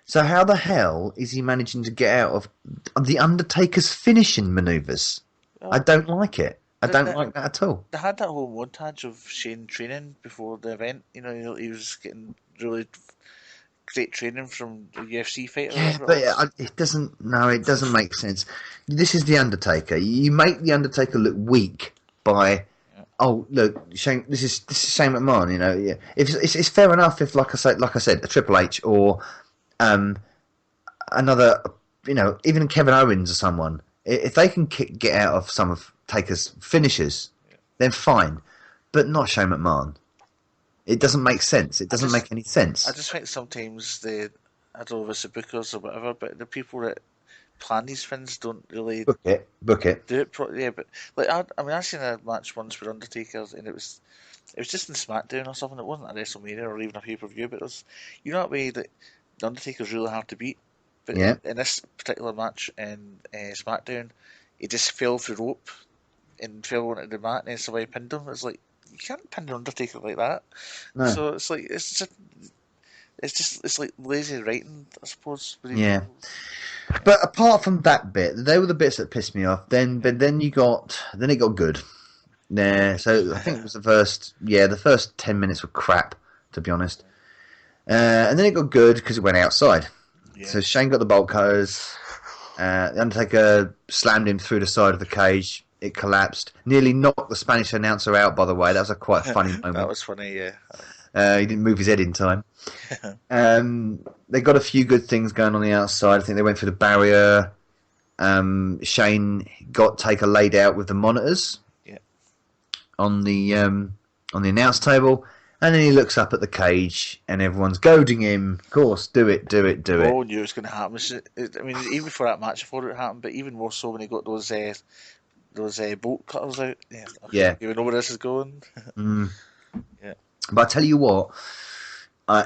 So how the hell is he managing to get out of the Undertaker's finishing manoeuvres? I don't like it. I don't like that at all. They had that whole montage of Shane training before the event. He was getting really great training from the UFC fight. Yeah, but it doesn't. No, it doesn't make sense. This is the Undertaker. You make the Undertaker look weak by. Oh look, Shane. This is Shane McMahon. Yeah. If it's fair enough if, like I said, a Triple H or another, even Kevin Owens or someone, if they can get out of some of Taker's finishers, then fine, but not Shane McMahon. It doesn't make sense. It doesn't make any sense. I just think sometimes I don't know if it's the bookers or whatever, but the people that plan these things don't really book it. Do it yeah, but I seen a match once with Undertaker, and it was just in SmackDown or something. It wasn't a WrestleMania or even a pay-per-view, but it was that way that the Undertaker's really hard to beat. But in this particular match in SmackDown, he just fell through rope and fell onto the mat, and somebody pinned him. It's like, you can't pin the Undertaker like that. No. So it's like it's like lazy writing, I suppose. Yeah. But apart from that bit, they were the bits that pissed me off. Then it got good. Yeah. So I think it was the first 10 minutes were crap, to be honest. And then it got good because it went outside. Yeah. So Shane got the bolt cutters. The Undertaker slammed him through the side of the cage. It collapsed. Nearly knocked the Spanish announcer out, by the way. That was quite a funny moment. That was funny, yeah. He didn't move his head in time. They got a few good things going on the outside. I think they went through the barrier. Shane got Taker laid out with the monitors on the announce table. And then he looks up at the cage, and everyone's goading him. Of course, do it. Oh, knew it was going to happen. I mean, even before that match, I thought it would happen, but even more so when he got those bolt cutters out. Yeah. You know where this is going. Yeah. But I tell you what,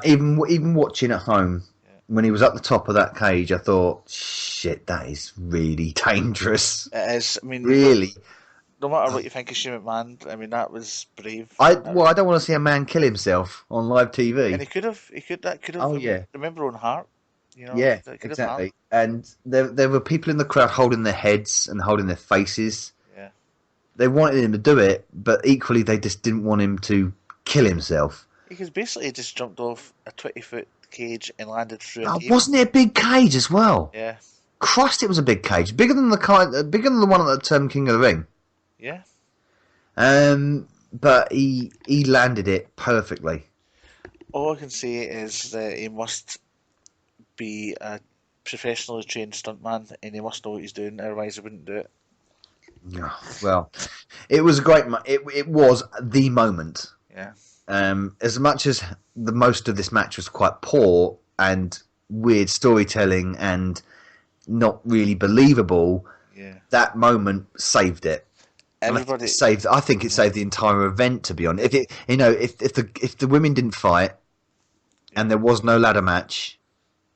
even watching at home, when he was at the top of that cage, I thought, shit, that is really dangerous. It is. I mean, really. No matter what you think of Shane McMahon, I mean, that was brave. I don't want to see a man kill himself on live TV. And he could have. Oh, yeah. Remember Owen Hart? Yeah, exactly. And there were people in the crowd holding their heads and holding their faces. Yeah. They wanted him to do it, but equally they just didn't want him to kill himself. Because basically he just jumped off a 20-foot cage and landed through a table. Wasn't it a big cage as well? Yeah. Christ, it was a big cage. Bigger than the one at King of the Ring. Yeah. But he landed it perfectly. All I can say is that he must be a professionally trained stuntman, and he must know what he's doing, otherwise he wouldn't do it. Well, it was a great. It was the moment. Yeah. As much as the most of this match was quite poor and weird storytelling and not really believable, that moment saved it. Everybody saved. I think it saved the entire event. To be honest, if the women didn't fight and there was no ladder match,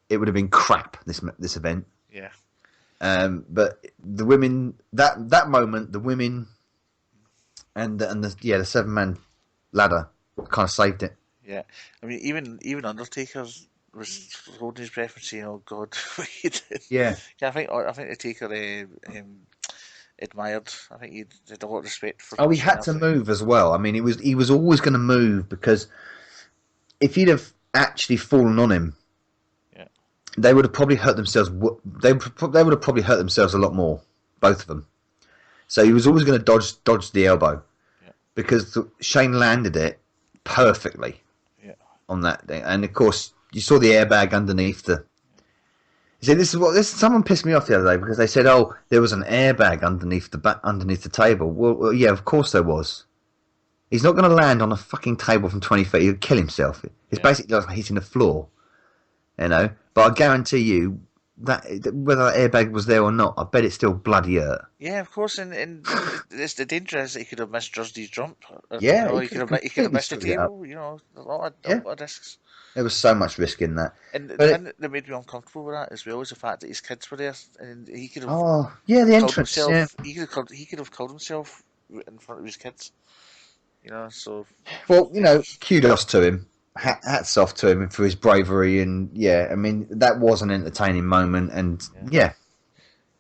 it would have been crap. This event. Yeah. But the women, that moment, the women, and the 7-man ladder kind of saved it. Yeah, I mean, even Undertaker was holding his breath and saying, "Oh God, what you did." Yeah. I think the Taker admired. I think he had a lot of respect for. Oh, he had to move as well. I mean, he was always going to move because if he'd have actually fallen on him, yeah, they would have probably hurt themselves. They would have probably hurt themselves a lot more, both of them. So he was always going to dodge the elbow, because Shane landed it perfectly on that thing. And of course, you saw the airbag underneath the. See, someone pissed me off the other day because they said, "Oh, there was an airbag underneath the table." Well, yeah, of course there was. He's not going to land on a fucking table from 20 feet. He'll kill himself. It's basically like hitting the floor, you know. But I guarantee you that whether that airbag was there or not, I bet it's still bloody hurt. Yeah, of course. And it's the danger is that he could have misjudged his jump. Yeah, he could have missed the table. You know, a lot of risks. There was so much risk in that. And the thing that made me uncomfortable with that as well is the fact that his kids were there, and he could have. Oh, yeah, the entrance. Yeah. He could have killed himself in front of his kids. You know, so. Well, you know, kudos to him. Hats off to him for his bravery, and I mean that was an entertaining moment, and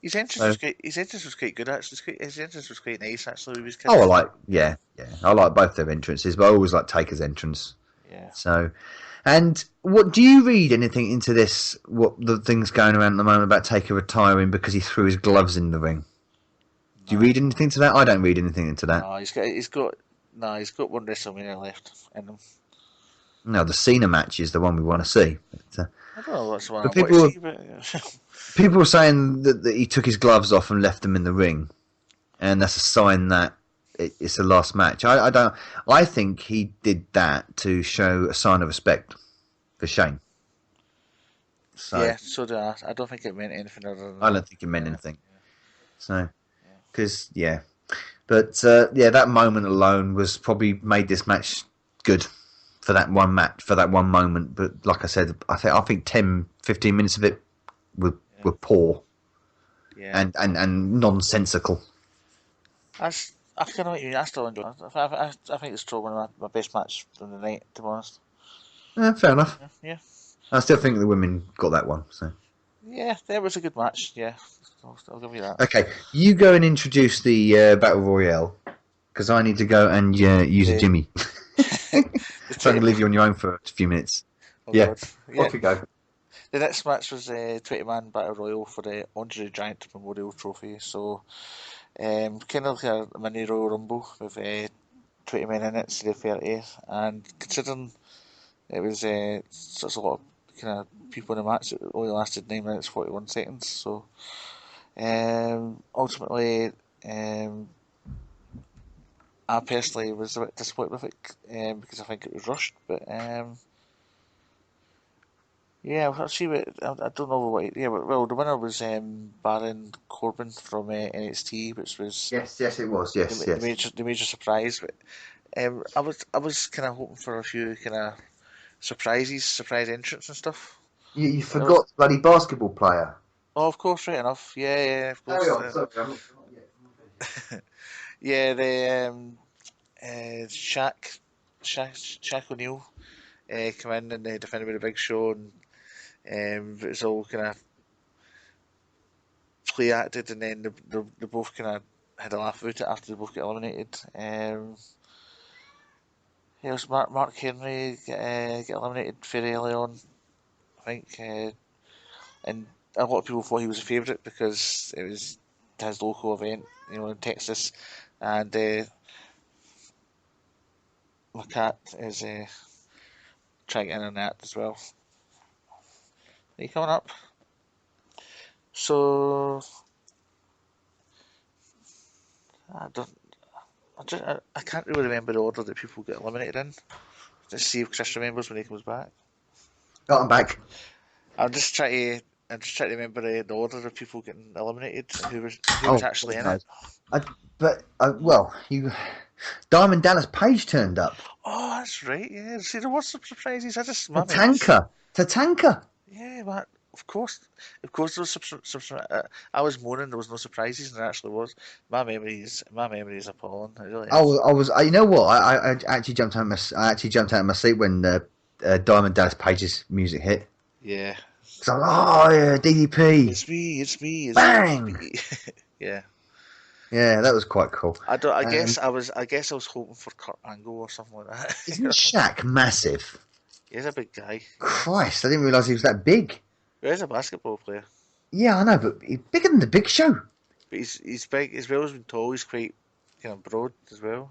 His entrance was great. His entrance was quite good actually. His entrance was quite nice actually with his kids. Oh, I like both their entrances, but I always like Taker's entrance. Yeah. So. And what do you read anything into this? What the things going around at the moment about Taker retiring because he threw his gloves in the ring? Do you read anything to that? I don't read anything into that. No, he's got one WrestleMania left in him. No, the Cena match is the one we want to see. But, I don't know what's the one I want to see, but people were saying that he took his gloves off and left them in the ring, and that's a sign that it's the last match. I don't. I think he did that to show a sign of respect for Shane. So do I. I don't think it meant anything other than. I don't think it meant anything. So, because but that moment alone was probably made this match good for that one moment. But like I said, I think 10-15 minutes of it were poor, and nonsensical. I kind of what you mean. I still enjoy it. I think it's still one of my best matches from the night, to be honest. Fair enough. Yeah. I still think the women got that one. So. Yeah, that was a good match. Yeah, I'll give you that. Okay, you go and introduce the Battle Royale, because I need to go and use a Jimmy. So I can leave you on your own for a few minutes. God. Off we go. The next match was a 20-man Battle Royal for the Andre the Giant Memorial Trophy. So. Kind of like a mini Royal Rumble with 20 men in it, instead of 30, and considering it was such a lot of kind of people in the match, it only lasted 9 minutes 41 seconds. So ultimately, I personally was a bit disappointed with it because I think it was rushed, but I'll see what I don't know what. Well, the winner was Baron Corbin from NXT, which was yes, it was the major surprise. But I was kind of hoping for a few kind of surprise entrants and stuff. You forgot the bloody basketball player. Oh, of course, right enough. Yeah, of course. Shaq O'Neal come in and defended with a big show, and it was all kind of play acted, and then they both kind of had a laugh about it after they both got eliminated. It was Mark Henry get eliminated very early on, I think, and a lot of people thought he was a favourite because it was his local event, in Texas, and my cat is trying to get in on that as well. Are you coming up? So I can't really remember the order that people get eliminated in. Let's see if Chris remembers when he comes back. Got him back. I'm just trying to remember the order of people getting eliminated and who was actually in it. Diamond Dallas Page turned up. Oh, that's right. Yeah. See, there was some surprises. Tatanka. Yeah, but of course there was some. I was moaning there was no surprises, and there actually was. My memory is appalling. It really is. I was. You know what? I actually jumped out of my seat when Diamond Dallas Page's music hit. Yeah. So DDP. It's me. Bang. Yeah. Yeah, that was quite cool. I guess I was hoping for Kurt Angle or something like that. Isn't Shaq massive? He's a big guy. Christ, I didn't realise he was that big. He's a basketball player. Yeah, I know, but he's bigger than the Big Show. But he's big as well as being tall. He's quite kind of broad as well.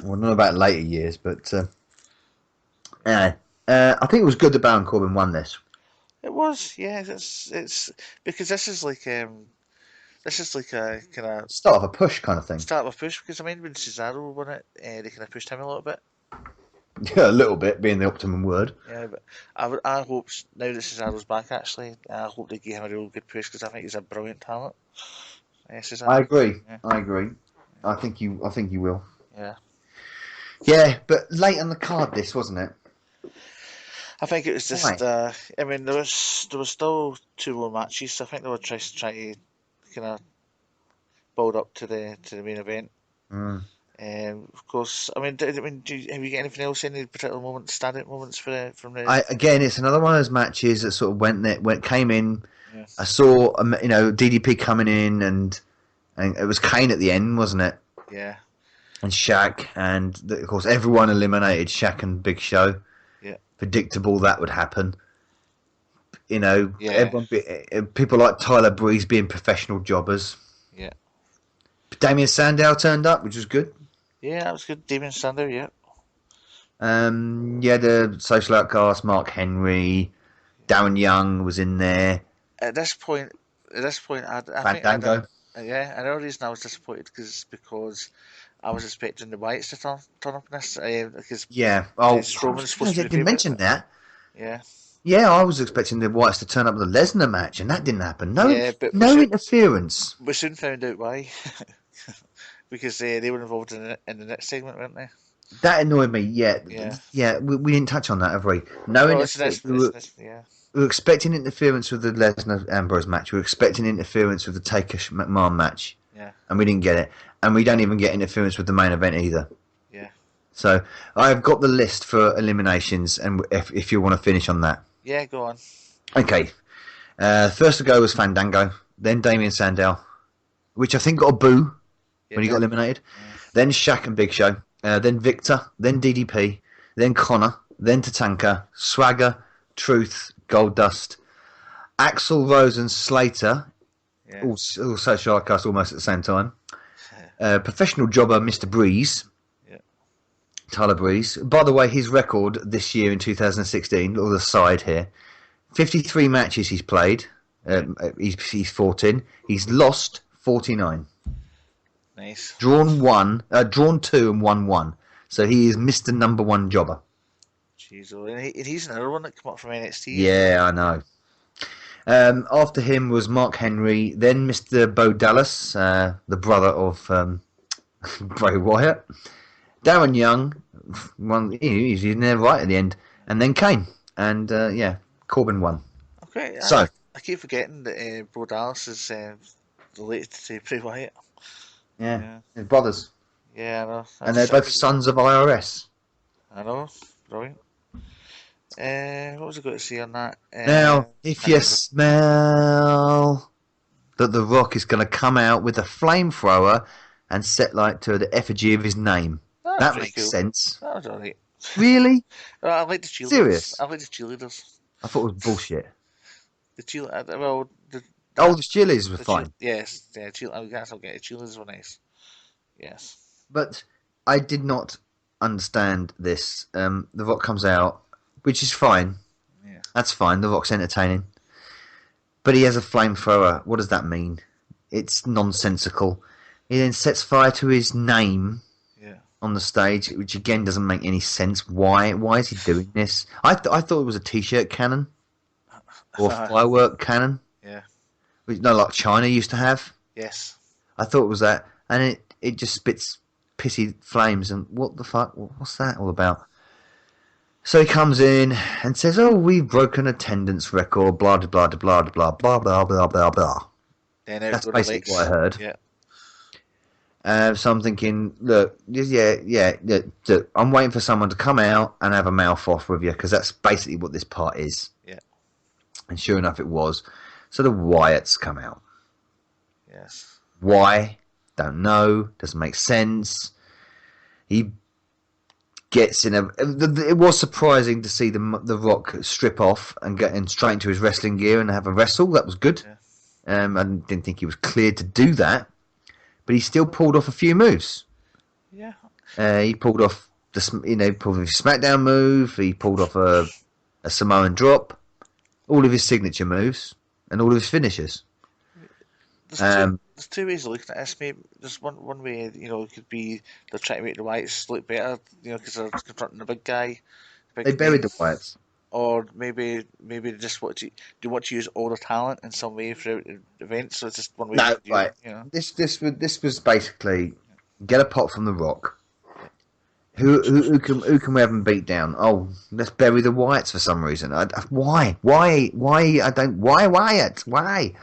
Well, not about later years, but I think it was good that Baron Corbin won this. It was, yeah. It's because this is like a kind of Start of a push kind of thing. start of a push. Because I mean, when Cesaro won it, they kind of pushed him a little bit. Yeah, a little bit being the optimum word. Yeah, but I hope now that Cesaro's back, actually, I hope they give him a real good push because I think he's a brilliant talent. Cesaro. I agree. Yeah. I agree. I think you will. Yeah. Yeah, but late on the card, this wasn't it? I think it was just. I mean, there was still 2 more matches. So I think they were trying to kind of build up to the main event. Of course, I mean, have you got anything else? Any particular moments, standout moments from the? Again, it's another one of those matches that sort of came in. Yeah. I saw DDP coming in, and it was Kane at the end, wasn't it? Yeah. And Shaq, and of course everyone eliminated Shaq and Big Show. Yeah. Predictable that would happen. Yeah. Everyone, people like Tyler Breeze being professional jobbers. Yeah. Damien Sandow turned up, which was good. Yeah, that was good. Damien Sandow, yeah. The social outcast, Mark Henry, Darren Young was in there. At this point, I Fandango. think I know the reason I was disappointed because I was expecting the Wyatts to turn up in this. Because Roman's supposed to be didn't mention that. Yeah. Yeah, I was expecting the Wyatts to turn up with the Lesnar match, and that didn't happen. No interference. We soon found out why. Because they were involved in the next segment, weren't they? That annoyed me. Yeah. We didn't touch on that, have we? We were expecting interference with the Lesnar Ambrose match. We were expecting interference with the Taker McMahon match. Yeah. And we didn't get it. And we don't even get interference with the main event either. Yeah. So I've got the list for eliminations, and if you want to finish on that. Yeah, go on. Okay. First to go was Fandango, then Damien Sandow, which I think got a boo when he got eliminated. Yeah. Then Shaq and Big Show, then Victor, then DDP, then Connor, then Tatanka, Swagger, Truth, Goldust, Axl Rose and Slater, all social outcasts almost at the same time. Professional jobber Mr. Breeze, Tyler Breeze. By the way, his record this year in 2016, or the side here, 53 matches he's played. He's fought in. He's lost 49. Nice. Drawn 2 and won 1. So he is Mr. Number 1 jobber. Jeez, and he's another one that came up from NXT. Yeah, I know. After him was Mark Henry, then Mr. Bo Dallas, the brother of Bray Wyatt. Darren Young, he's in there right at the end, and then Kane, and Corbin won. Okay, so I keep forgetting that Bo Dallas is related to Bray Wyatt. Yeah, they're brothers. Yeah, I know. And they're both sons of IRS. I know, brilliant. What was I going to say on that? Now, if you smell that The Rock is going to come out with a flamethrower and set light to the effigy of his name, that makes sense. That was alright. Really? I like the cheerleaders. Serious? I like the cheerleaders. I thought it was bullshit. The cheerleaders, the cheerleaders were fine. Yes, I guess I'll get it. Cheerleaders were nice. Yes. But I did not understand this. The Rock comes out, which is fine. Yeah. That's fine. The Rock's entertaining. But he has a flamethrower. What does that mean? It's nonsensical. He then sets fire to his name on the stage, which again doesn't make any sense. Why? Why is he doing this? I thought it was a t-shirt cannon or a firework cannon. Yeah. Like China used to have. Yes. I thought it was that, and it just spits pissy flames. And what the fuck? What's that all about? So he comes in and says, "Oh, we've broken attendance record." Blah blah blah blah blah blah blah blah blah blah. That's basically what I heard. Yeah. So I'm thinking, look, look, I'm waiting for someone to come out and have a mouth off with you, because that's basically what this part is. Yeah. And sure enough, it was. So the Wyatts come out. Yes. Why? Don't know. Doesn't make sense. gets in a. It was surprising to see the Rock strip off and get in straight into his wrestling gear and have a wrestle. That was good. Yeah. I didn't think he was cleared to do that, but he still pulled off a few moves. Yeah. He pulled off pulled off his SmackDown move. He pulled off a Samoan drop, all of his signature moves, and all of his finishes. There's two ways of looking at this, mate. There's one way, it could be they're trying to make the Wyatts look better, because they're confronting the big guy. They buried the Wyatts. Or maybe they just want to use all their talent in some way throughout the event. So it's just one way. No, right. This was basically get a pop from the Rock. Who can we have him beat down? Oh, let's bury the Wyatts for some reason. Why? Why? Why Wyatt? Why?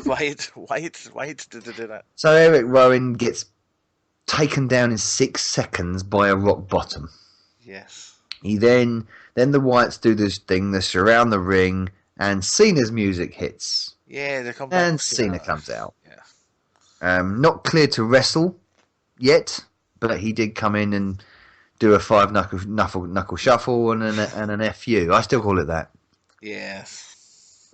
Wyatt did do that. So Eric Rowan gets taken down in 6 seconds by a rock bottom. Yes. He then the Wyatts do this thing. They surround the ring, and Cena's music hits. Yeah, they come back. And Cena comes out. Yeah. Not cleared to wrestle yet, but he did come in and do a 5 knuckle shuffle and an FU. I still call it that. Yes.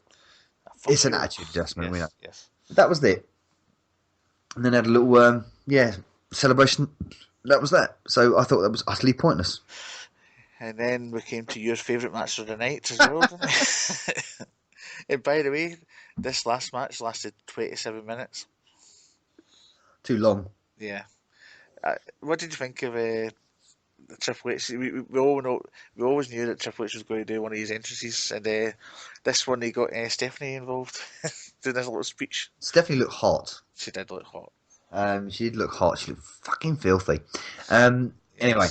It's an attitude adjustment. Yes, we know. Yes. That was it. And then had a little celebration. That was that. So I thought that was utterly pointless. And then we came to your favourite match of the night as well. And by the way, this last match lasted 27 minutes. Too long. Yeah. What did you think of Triple H? We all know, we always knew that Triple H was going to do one of his entrances, and this one he got Stephanie involved doing this little speech. Stephanie looked hot. She did look hot. She did look hot. She looked fucking filthy. Anyway,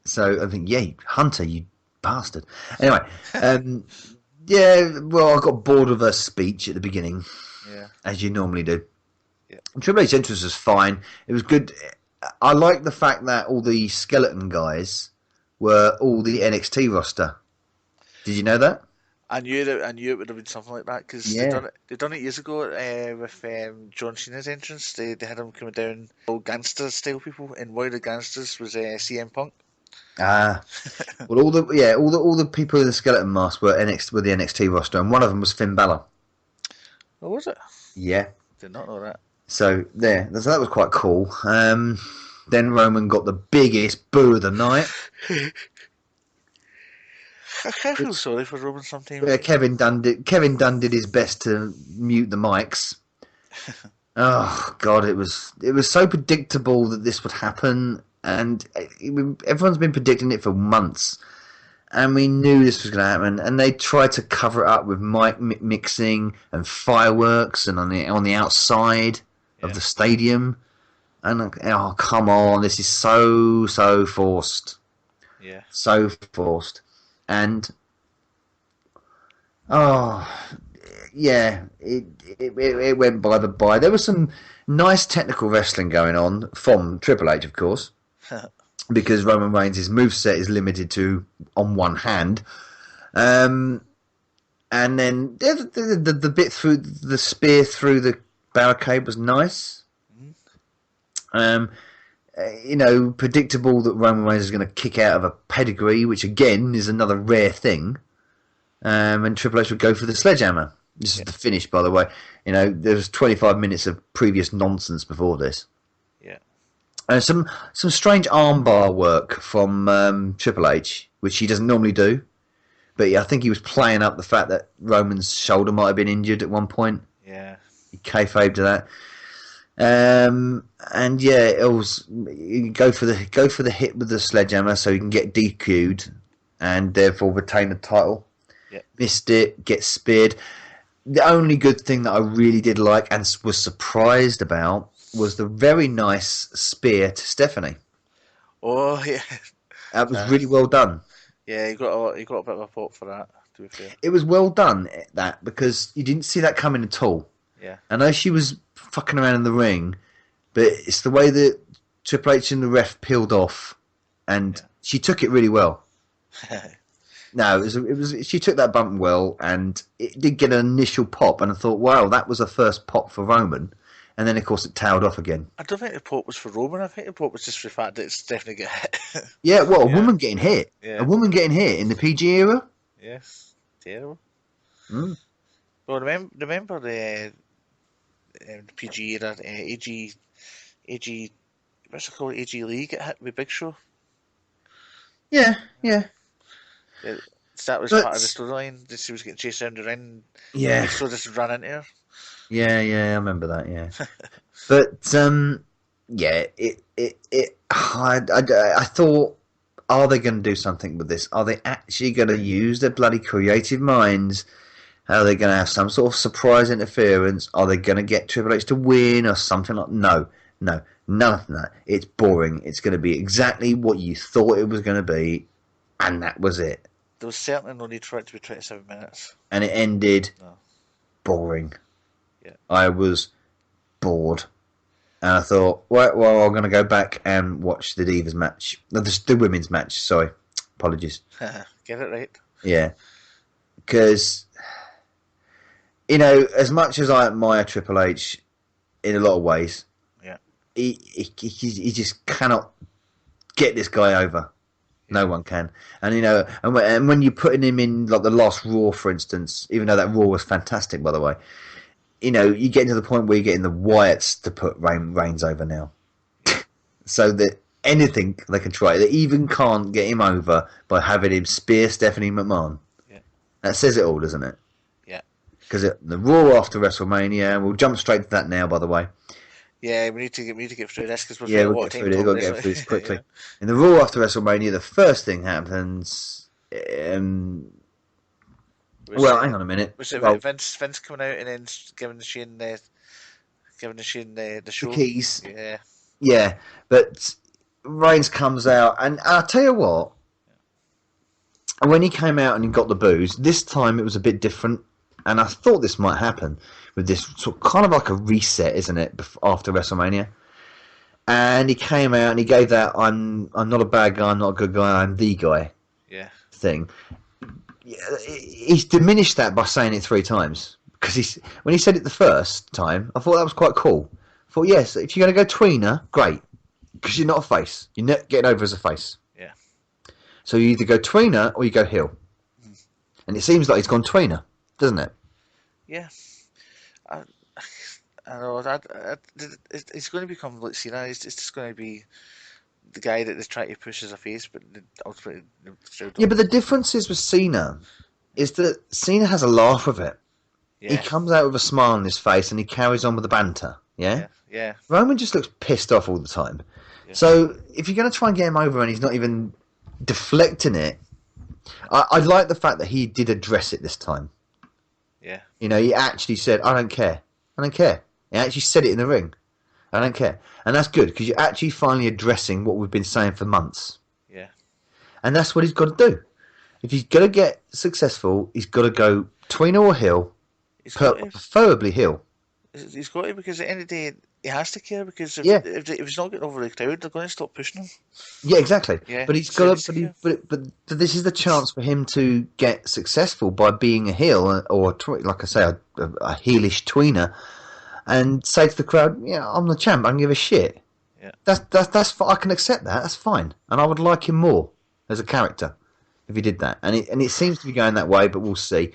so I think, Hunter, you bastard. Anyway, well, I got bored of her speech at the beginning, as you normally do. Yeah. Triple H's entrance was fine. It was good. I like the fact that all the skeleton guys were all the NXT roster. Did you know that? I knew it would have been something like that, because they done it years ago with John Cena's entrance. They had him coming down, all gangster style people, and one of the gangsters was CM Punk. Ah, well, all the people in the skeleton mask were the NXT roster, and one of them was Finn Balor. Oh, was it? Yeah, did not know that. So that was quite cool. Then Roman got the biggest boo of the night. I feel sorry for Roman sometimes. Kevin Dunn did his best to mute the mics. Oh God, it was so predictable that this would happen, and everyone's been predicting it for months, and we knew this was going to happen. And they tried to cover it up with mic mixing and fireworks, and on the outside of the stadium. And oh, come on, this is so forced. Yeah, so forced. And it went by the by. There was some nice technical wrestling going on from Triple H, of course, because Roman Reigns' moveset is limited to on one hand. And then the bit through the spear through the barricade was nice. Predictable that Roman Reigns is going to kick out of a pedigree, which again is another rare thing. And Triple H would go for the sledgehammer. This is the finish, by the way. There was 25 minutes of previous nonsense before this. Yeah. Some strange armbar work from Triple H, which he doesn't normally do. But I think he was playing up the fact that Roman's shoulder might have been injured at one point. Yeah. He kayfabed to that. It was go for the hit with the sledgehammer so he can get DQ'd and therefore retain the title. Yeah. Missed it, gets speared. The only good thing that I really did like and was surprised about was the very nice spear to Stephanie. Oh yeah, that was really well done. Yeah, he got a bit of a pop for that. To be fair, it was well done because you didn't see that coming at all. Yeah, I know she was fucking around in the ring, but it's the way that Triple H and the ref peeled off, and she took it really well. No, it was. She took that bump well, and it did get an initial pop, and I thought, wow, that was a first pop for Roman, And then, of course, it tailed off again. I don't think the pop was for Roman. I think the pop was just for the fact that it's definitely get hit. Yeah, well, a woman getting hit. Yeah. A woman getting hit in the PG era? Yes. Terrible. Mm. Well, remember the PG era, AG, what's it called? AG Lee get hit with Big Show? Yeah. That was part of the storyline. She was getting chased around the ring. Yeah. Big Show just ran into her. Yeah, I remember that, yeah. But, yeah, I thought, are they going to do something with this? Are they actually going to use their bloody creative minds? Are they going to have some sort of surprise interference? Are they going to get Triple H to win or something like? No, none of that. It's boring. It's going to be exactly what you thought it was going to be, and that was it. There was certainly no need for it to be 27 minutes. And it ended boring. Yeah. I was bored. And I thought, well, I'm going to go back and watch the Divas match. No, the women's match, sorry. Apologies. Get it right. Yeah. Because, you know, as much as I admire Triple H in a lot of ways, he just cannot get this guy over. No one can. And, you know, and when you're putting him in, like, the last Raw, for instance, even though that Raw was fantastic, by the way, you know, you get to the point where you're getting the Wyatts to put Reigns over now. So that anything they can try. They even can't get him over by having him spear Stephanie McMahon. Yeah. That says it all, doesn't it? Yeah. Because the Raw after WrestleMania, we'll jump straight to that now, by the way. Yeah, we need to get through this because we'll get through it. We've got to get through this quickly. In the Raw after WrestleMania, the first thing happens. Well, hang on a minute. Was it Vince coming out and then giving the Shane the show? The keys. Yeah. Yeah, but Reigns comes out, and I'll tell you what. When he came out and he got the boos, this time it was a bit different, and I thought this might happen with this sort of kind of like a reset, isn't it, after WrestleMania? And he came out and he gave that "I'm not a bad guy, I'm not a good guy, I'm the guy" thing. He's diminished that by saying it 3 times, because when he said it the first time, I thought that was quite cool. I thought, yes, if you're going to go tweener, great, because you're not a face. You're not getting over as a face. Yeah. So you either go tweener or you go heel. And it seems like he's gone tweener, doesn't it? Yeah. I know it's going to become like Cena. It's just going to be the guy that they try to push as a face, but ultimately. Yeah, but the difference is with Cena is that Cena has a laugh with it. Yeah. He comes out with a smile on his face and he carries on with the banter. Yeah. Roman just looks pissed off all the time. Yeah. So if you're going to try and get him over and he's not even deflecting it, I like the fact that he did address it this time. Yeah. You know, he actually said, "I don't care. I don't care." He actually said it in the ring. I don't care. And that's good, because you're actually finally addressing what we've been saying for months. Yeah. And that's what he's got to do. If he's going to get successful, he's got to go tweener or heel, preferably heel. He's got to, because at the end of the day, he has to care, because if he's not getting over the crowd, they're going to stop pushing him. Yeah, exactly. Yeah, but he's got to. But this is the chance for him to get successful by being a heel, or like I say, a heelish tweener, and say to the crowd, "Yeah, I'm the champ. I don't give a shit." Yeah. That's I can accept that. That's fine, and I would like him more as a character if he did that. And it seems to be going that way, but we'll see.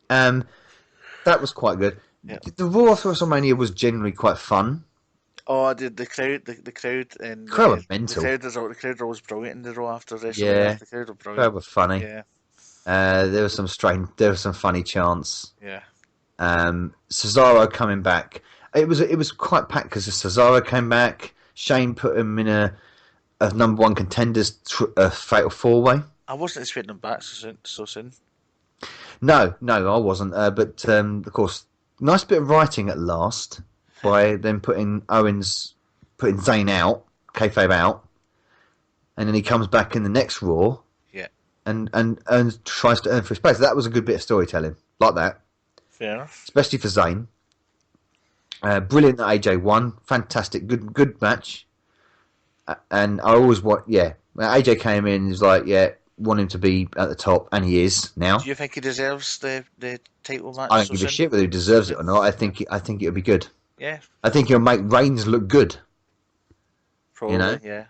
That was quite good. Yeah. The Raw after WrestleMania was generally quite fun. Oh, the crowd and crowd was mental. The crowd was brilliant in the Raw after WrestleMania. Yeah, the crowd were brilliant. Crowd were funny. Yeah. There was some funny chants. Yeah. Cesaro coming back. It was quite packed because Cesaro came back. Shane put him in a number 1 contenders fatal 4-way. I wasn't expecting him back so soon. No, I wasn't. But of course, nice bit of writing at last by them putting Zayn out, kayfabe out, and then he comes back in the next Raw. Yeah. And tries to earn for his place. That was a good bit of storytelling, like that. Fair enough. Especially for Zayn. Brilliant that AJ won. Fantastic, good match. And I always want, AJ came in and was like, want him to be at the top, and he is now. Do you think he deserves the title match? I don't give a shit whether he deserves it or not. I think it would be good. Yeah. I think he'll make Reigns look good. Probably, yeah.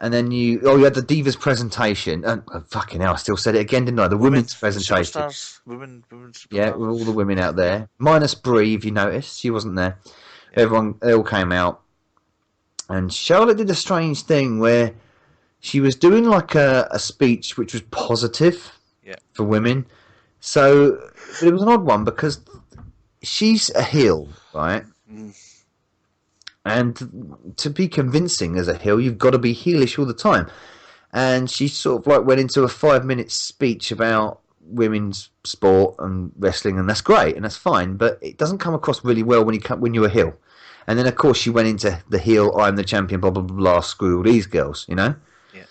And then you had the Divas presentation. Fucking hell, I still said it again, didn't I? The women's presentation. Superstars. Women superstars. Yeah, with all the women out there. Minus Brie, if you noticed. She wasn't there. Yeah. They all came out. And Charlotte did a strange thing where she was doing like a speech which was positive for women. So it was an odd one because she's a heel, right? Mm. And to be convincing as a heel, you've got to be heelish all the time. And she sort of like went into a 5-minute speech about women's sport and wrestling, and that's great and that's fine, but it doesn't come across really well when you're a heel. And then of course she went into the heel, I'm the champion, blah blah blah, screw all these girls, you know. Yeah.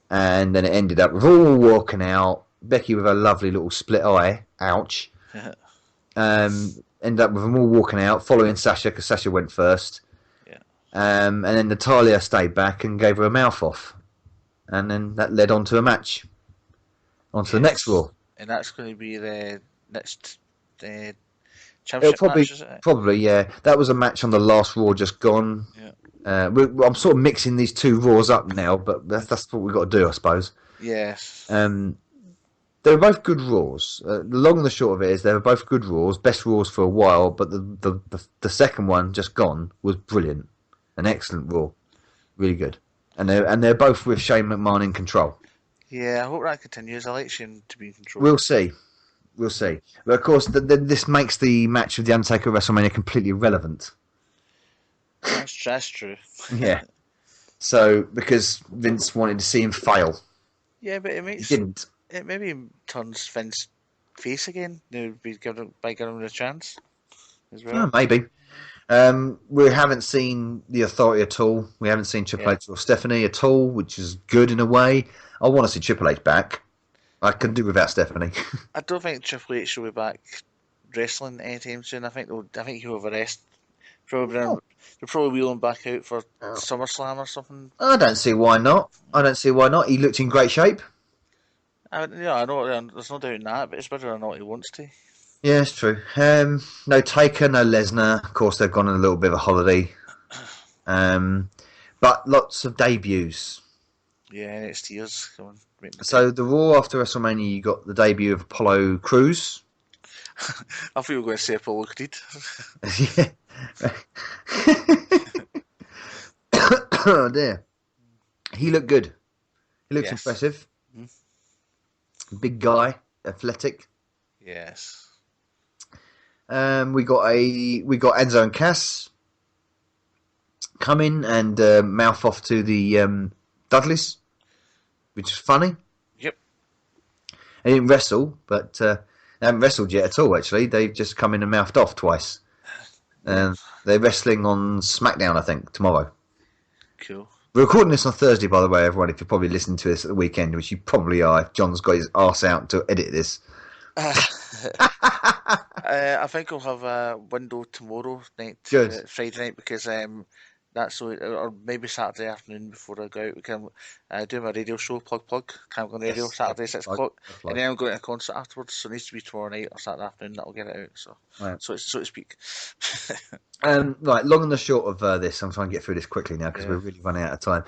And then it ended up with all walking out. Becky with her lovely little split eye, ouch. Ended up with them all walking out, following Sasha because Sasha went first. And then Natalya stayed back and gave her a mouth off. And then that led on to a match. On to the next Raw. And that's going to be the next championship match, is it? Probably, yeah. That was a match on the last Raw just gone. Yeah. I'm sort of mixing these two Raws up now, but that's what we've got to do, I suppose. Yes. They were both good Raws. The long and the short of it is they were both good Raws, best Raws for a while, but the second one just gone was brilliant. An excellent Raw, really good, and they're both with Shane McMahon in control. Yeah, I hope that continues. I like Shane to be in control. We'll see. But of course, this makes the match of the Undertaker at WrestleMania completely irrelevant. That's true. Yeah. So because Vince wanted to see him fail. Yeah, but he didn't. It maybe turns Vince's face again. By giving him a chance as well. Oh, maybe. We haven't seen the Authority at all. We haven't seen Triple H or Stephanie at all, which is good in a way. I want to see Triple H back. I can do without Stephanie. I don't think Triple H will be back wrestling anytime soon. I think he'll have a rest. They'll probably wheel him back out for SummerSlam or something. I don't see why not. He looked in great shape. I know. There's no doubt in that, but it's whether or not he wants to. Yeah, it's true. No Taker, no Lesnar. Of course, they've gone on a little bit of a holiday. But lots of debuts. Yeah, NXTers. So the Raw after WrestleMania, you got the debut of Apollo Crews. I thought you were going to say Apollo Creed. Yeah. Oh dear. He looked good. He looked impressive. Mm-hmm. Big guy, athletic. Yes. We got Enzo and Cass come in and mouth off to the Dudleys, which is funny. Yep. They didn't wrestle, but they haven't wrestled yet at all. Actually, they've just come in and mouthed off twice. They're wrestling on SmackDown, I think, tomorrow. Cool. We're recording this on Thursday, by the way, everyone. If you're probably listening to this at the weekend, which you probably are, if John's got his arse out to edit this. I think I'll have a window tomorrow night, Friday night, because that's or maybe Saturday afternoon before I go out. We can do my radio show, plug, Camglen Radio, Saturday 6 o'clock, and then I'm going to a concert afterwards. So it needs to be tomorrow night or Saturday afternoon. That'll get it out. So to speak. Right, long and the short of this, I'm trying to get through this quickly now because we're really running out of time.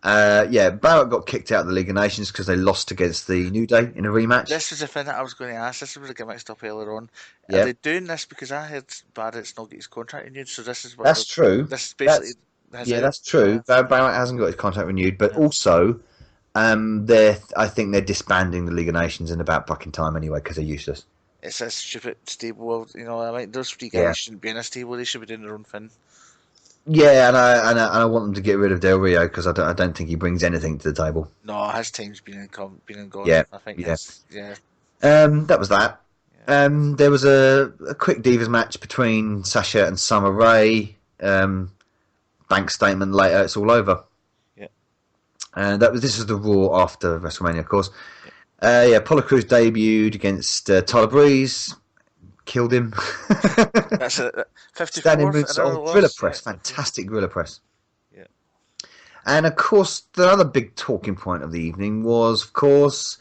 Barrett got kicked out of the League of Nations because they lost against the New Day in a rematch. This is the thing that I was going to ask. This was a mixed up earlier on. Are they doing this because I heard Barrett's not got his contract renewed? So this is what that's true. This is basically that's true. Barrett hasn't got his contract renewed, but also, I think they're disbanding the League of Nations in about fucking time anyway because they're useless. It's a stupid stable. Those three guys shouldn't be in a stable. They should be doing their own thing. Yeah, and I want them to get rid of Del Rio because I don't think he brings anything to the table. No, his time's been and gone. Yeah, I think. Yeah. That was that. Yeah. There was a quick Divas match between Sasha and Summer Rae. Bank statement later, it's all over. Yeah. And this is the Raw after WrestleMania, of course. Apollo Crews debuted against Tyler Breeze. Killed him. That's a 54th. Standing moves on Gorilla Press. Fantastic Gorilla Press. Yeah. And of course, the other big talking point of the evening was, of course,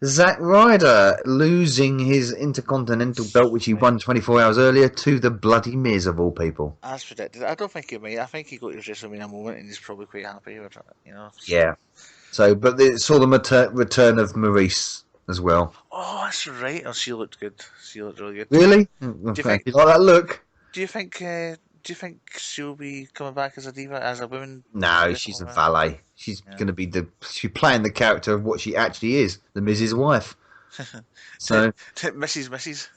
Zack Ryder losing his Intercontinental belt, which he won 24 hours earlier, to the Bloody Miz of all people. As predicted. I don't think he might. I think he got his WrestleMania moment and he's probably quite happy with it, you know. So. Yeah. So, but they saw the return of Maurice as well. Oh, that's right. Oh, she looked good. She looked really good. Really? Do you think? You like that look? Do you think? Do you think she'll be coming back as a diva, as a woman? No, she's a valet. She's going to be she's playing the character of what she actually is, the Mrs. Wife. So, Mrs.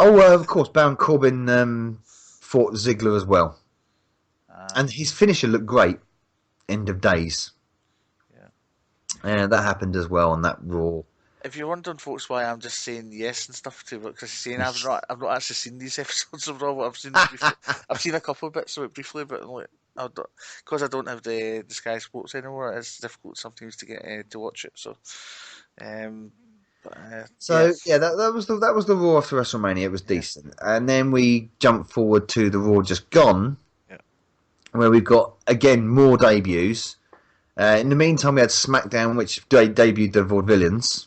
Of course, Baron Corbin fought Ziggler as well, and his finisher looked great. End of Days. Yeah, that happened as well on that Raw. If you're wondering, folks, why I'm just saying yes and stuff to what Chris is saying, I've not actually seen these episodes of Raw. I've seen I've seen a couple of bits of it briefly, but like, because I don't have the Sky Sports anymore, it's difficult sometimes to get to watch it. So, that was the Raw after WrestleMania. It was decent, and then we jump forward to the Raw just gone, where we've got again more debuts. In the meantime, we had SmackDown, which debuted the Vaudevillains,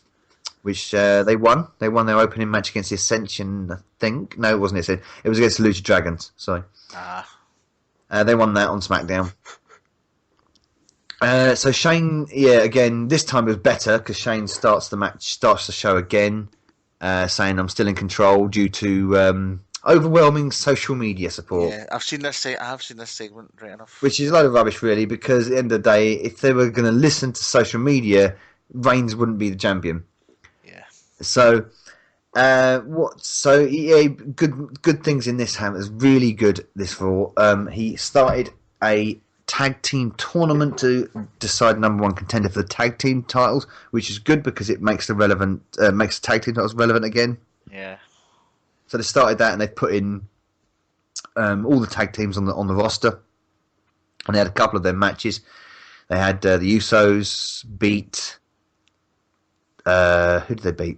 which they won. They won their opening match against the Ascension, I think. No, it wasn't Ascension. It was against the Lucha Dragons. Sorry. They won that on SmackDown. So Shane, again, this time it was better because Shane starts the show again, saying I'm still in control due to overwhelming social media support. Yeah, I've seen this. I have seen this segment, right enough. Which is a load of rubbish, really, because at the end of the day, if they were going to listen to social media, Reigns wouldn't be the champion. Yeah. So, good things in this ham is really good. This Raw. He started a tag team tournament to decide number one contender for the tag team titles, which is good because it makes the tag team titles relevant again. Yeah. So they started that, and they put in all the tag teams on the roster, and they had a couple of their matches. They had the Usos beat. Who did they beat?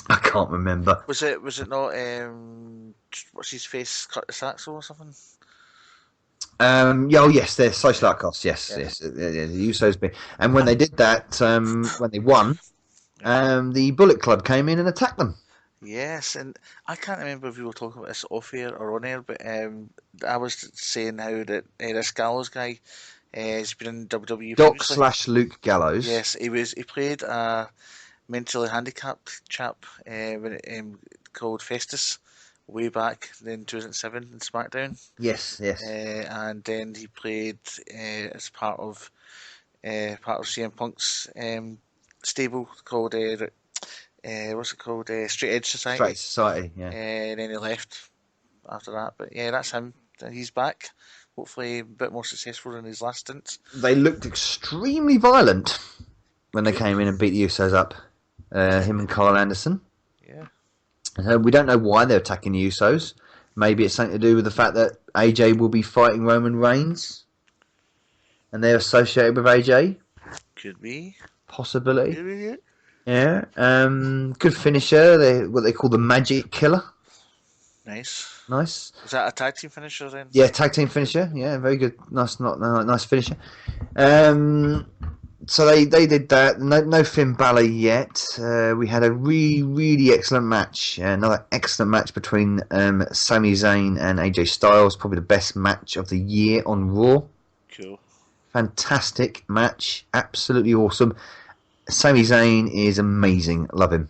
I can't remember. Was it not what's his face, Curtis Axel or something? Yes, they're Social Outcasts. Yes. The Usos beat, and when they did that, when they won, the Bullet Club came in and attacked them. Yes, and I can't remember if we were talking about this off air or on air, but I was saying how that this Gallows guy has been in WWE. Doc/Luke Gallows. Yes, he played a mentally handicapped chap called Festus way back in 2007 in SmackDown. Yes. And then he played as part of CM Punk's stable called what's it called? Straight Edge Society. Straight Edge Society, yeah. And then he left after that. But yeah, that's him. He's back. Hopefully a bit more successful than his last stint. They looked extremely violent when they came in and beat the Usos up. Him and Carl Anderson. Yeah. We don't know why they're attacking the Usos. Maybe it's something to do with the fact that AJ will be fighting Roman Reigns. And they're associated with AJ. Could be. Possibility. Could be. Yeah. Good finisher. What they call the Magic Killer. Nice. Is that a tag team finisher then? Yeah, tag team finisher. Yeah, very good. Nice finisher. So they did that. No Finn Balor yet. We had a really excellent match. Another excellent match between Sami Zayn and AJ Styles. Probably the best match of the year on Raw. Cool. Fantastic match. Absolutely awesome. Sami Zayn is amazing. Love him.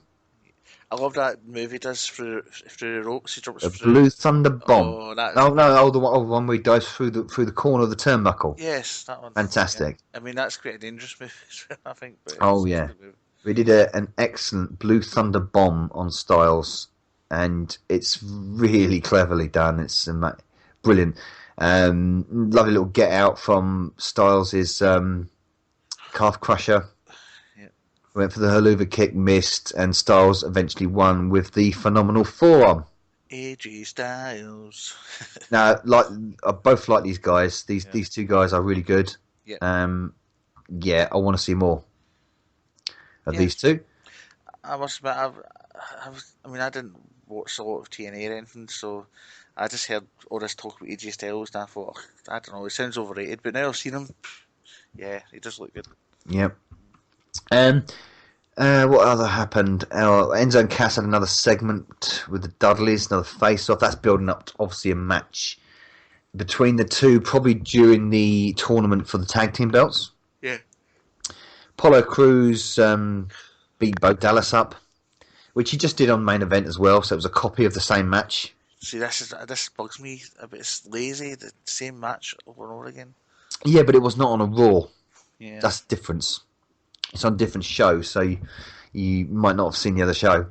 I love that move he does through the ropes. He jumps through. Blue Thunder Bomb. The one where he dives through the corner of the turnbuckle. Yes, that one. Fantastic. Yeah. I mean, that's quite a dangerous move, I think. But we did an excellent Blue Thunder Bomb on Styles, and it's really cleverly done. It's brilliant. Lovely little get out from Styles' calf crusher. Went for the haluva kick, missed, and Styles eventually won with the phenomenal forearm. AJ Styles. Now, I both like these guys. These two guys are really good. Yeah. I want to see more of these two. I must admit, I didn't watch a lot of TNA or anything, so I just heard all this talk about AJ Styles, and I thought, I don't know, it sounds overrated. But now I've seen him, yeah, he does look good. Yep. What other happened? Enzo and Cass had another segment with the Dudleys, another face-off. That's building up to obviously a match between the two, probably during the tournament for the tag team belts. Yeah. Apollo Crews beat Bo Dallas up, which he just did on main event as well, so it was a copy of the same match. See, this bugs me a bit. It's lazy, the same match over and over again. Yeah, but it was not on a Raw. Yeah. That's the difference. It's on a different show, so you might not have seen the other show.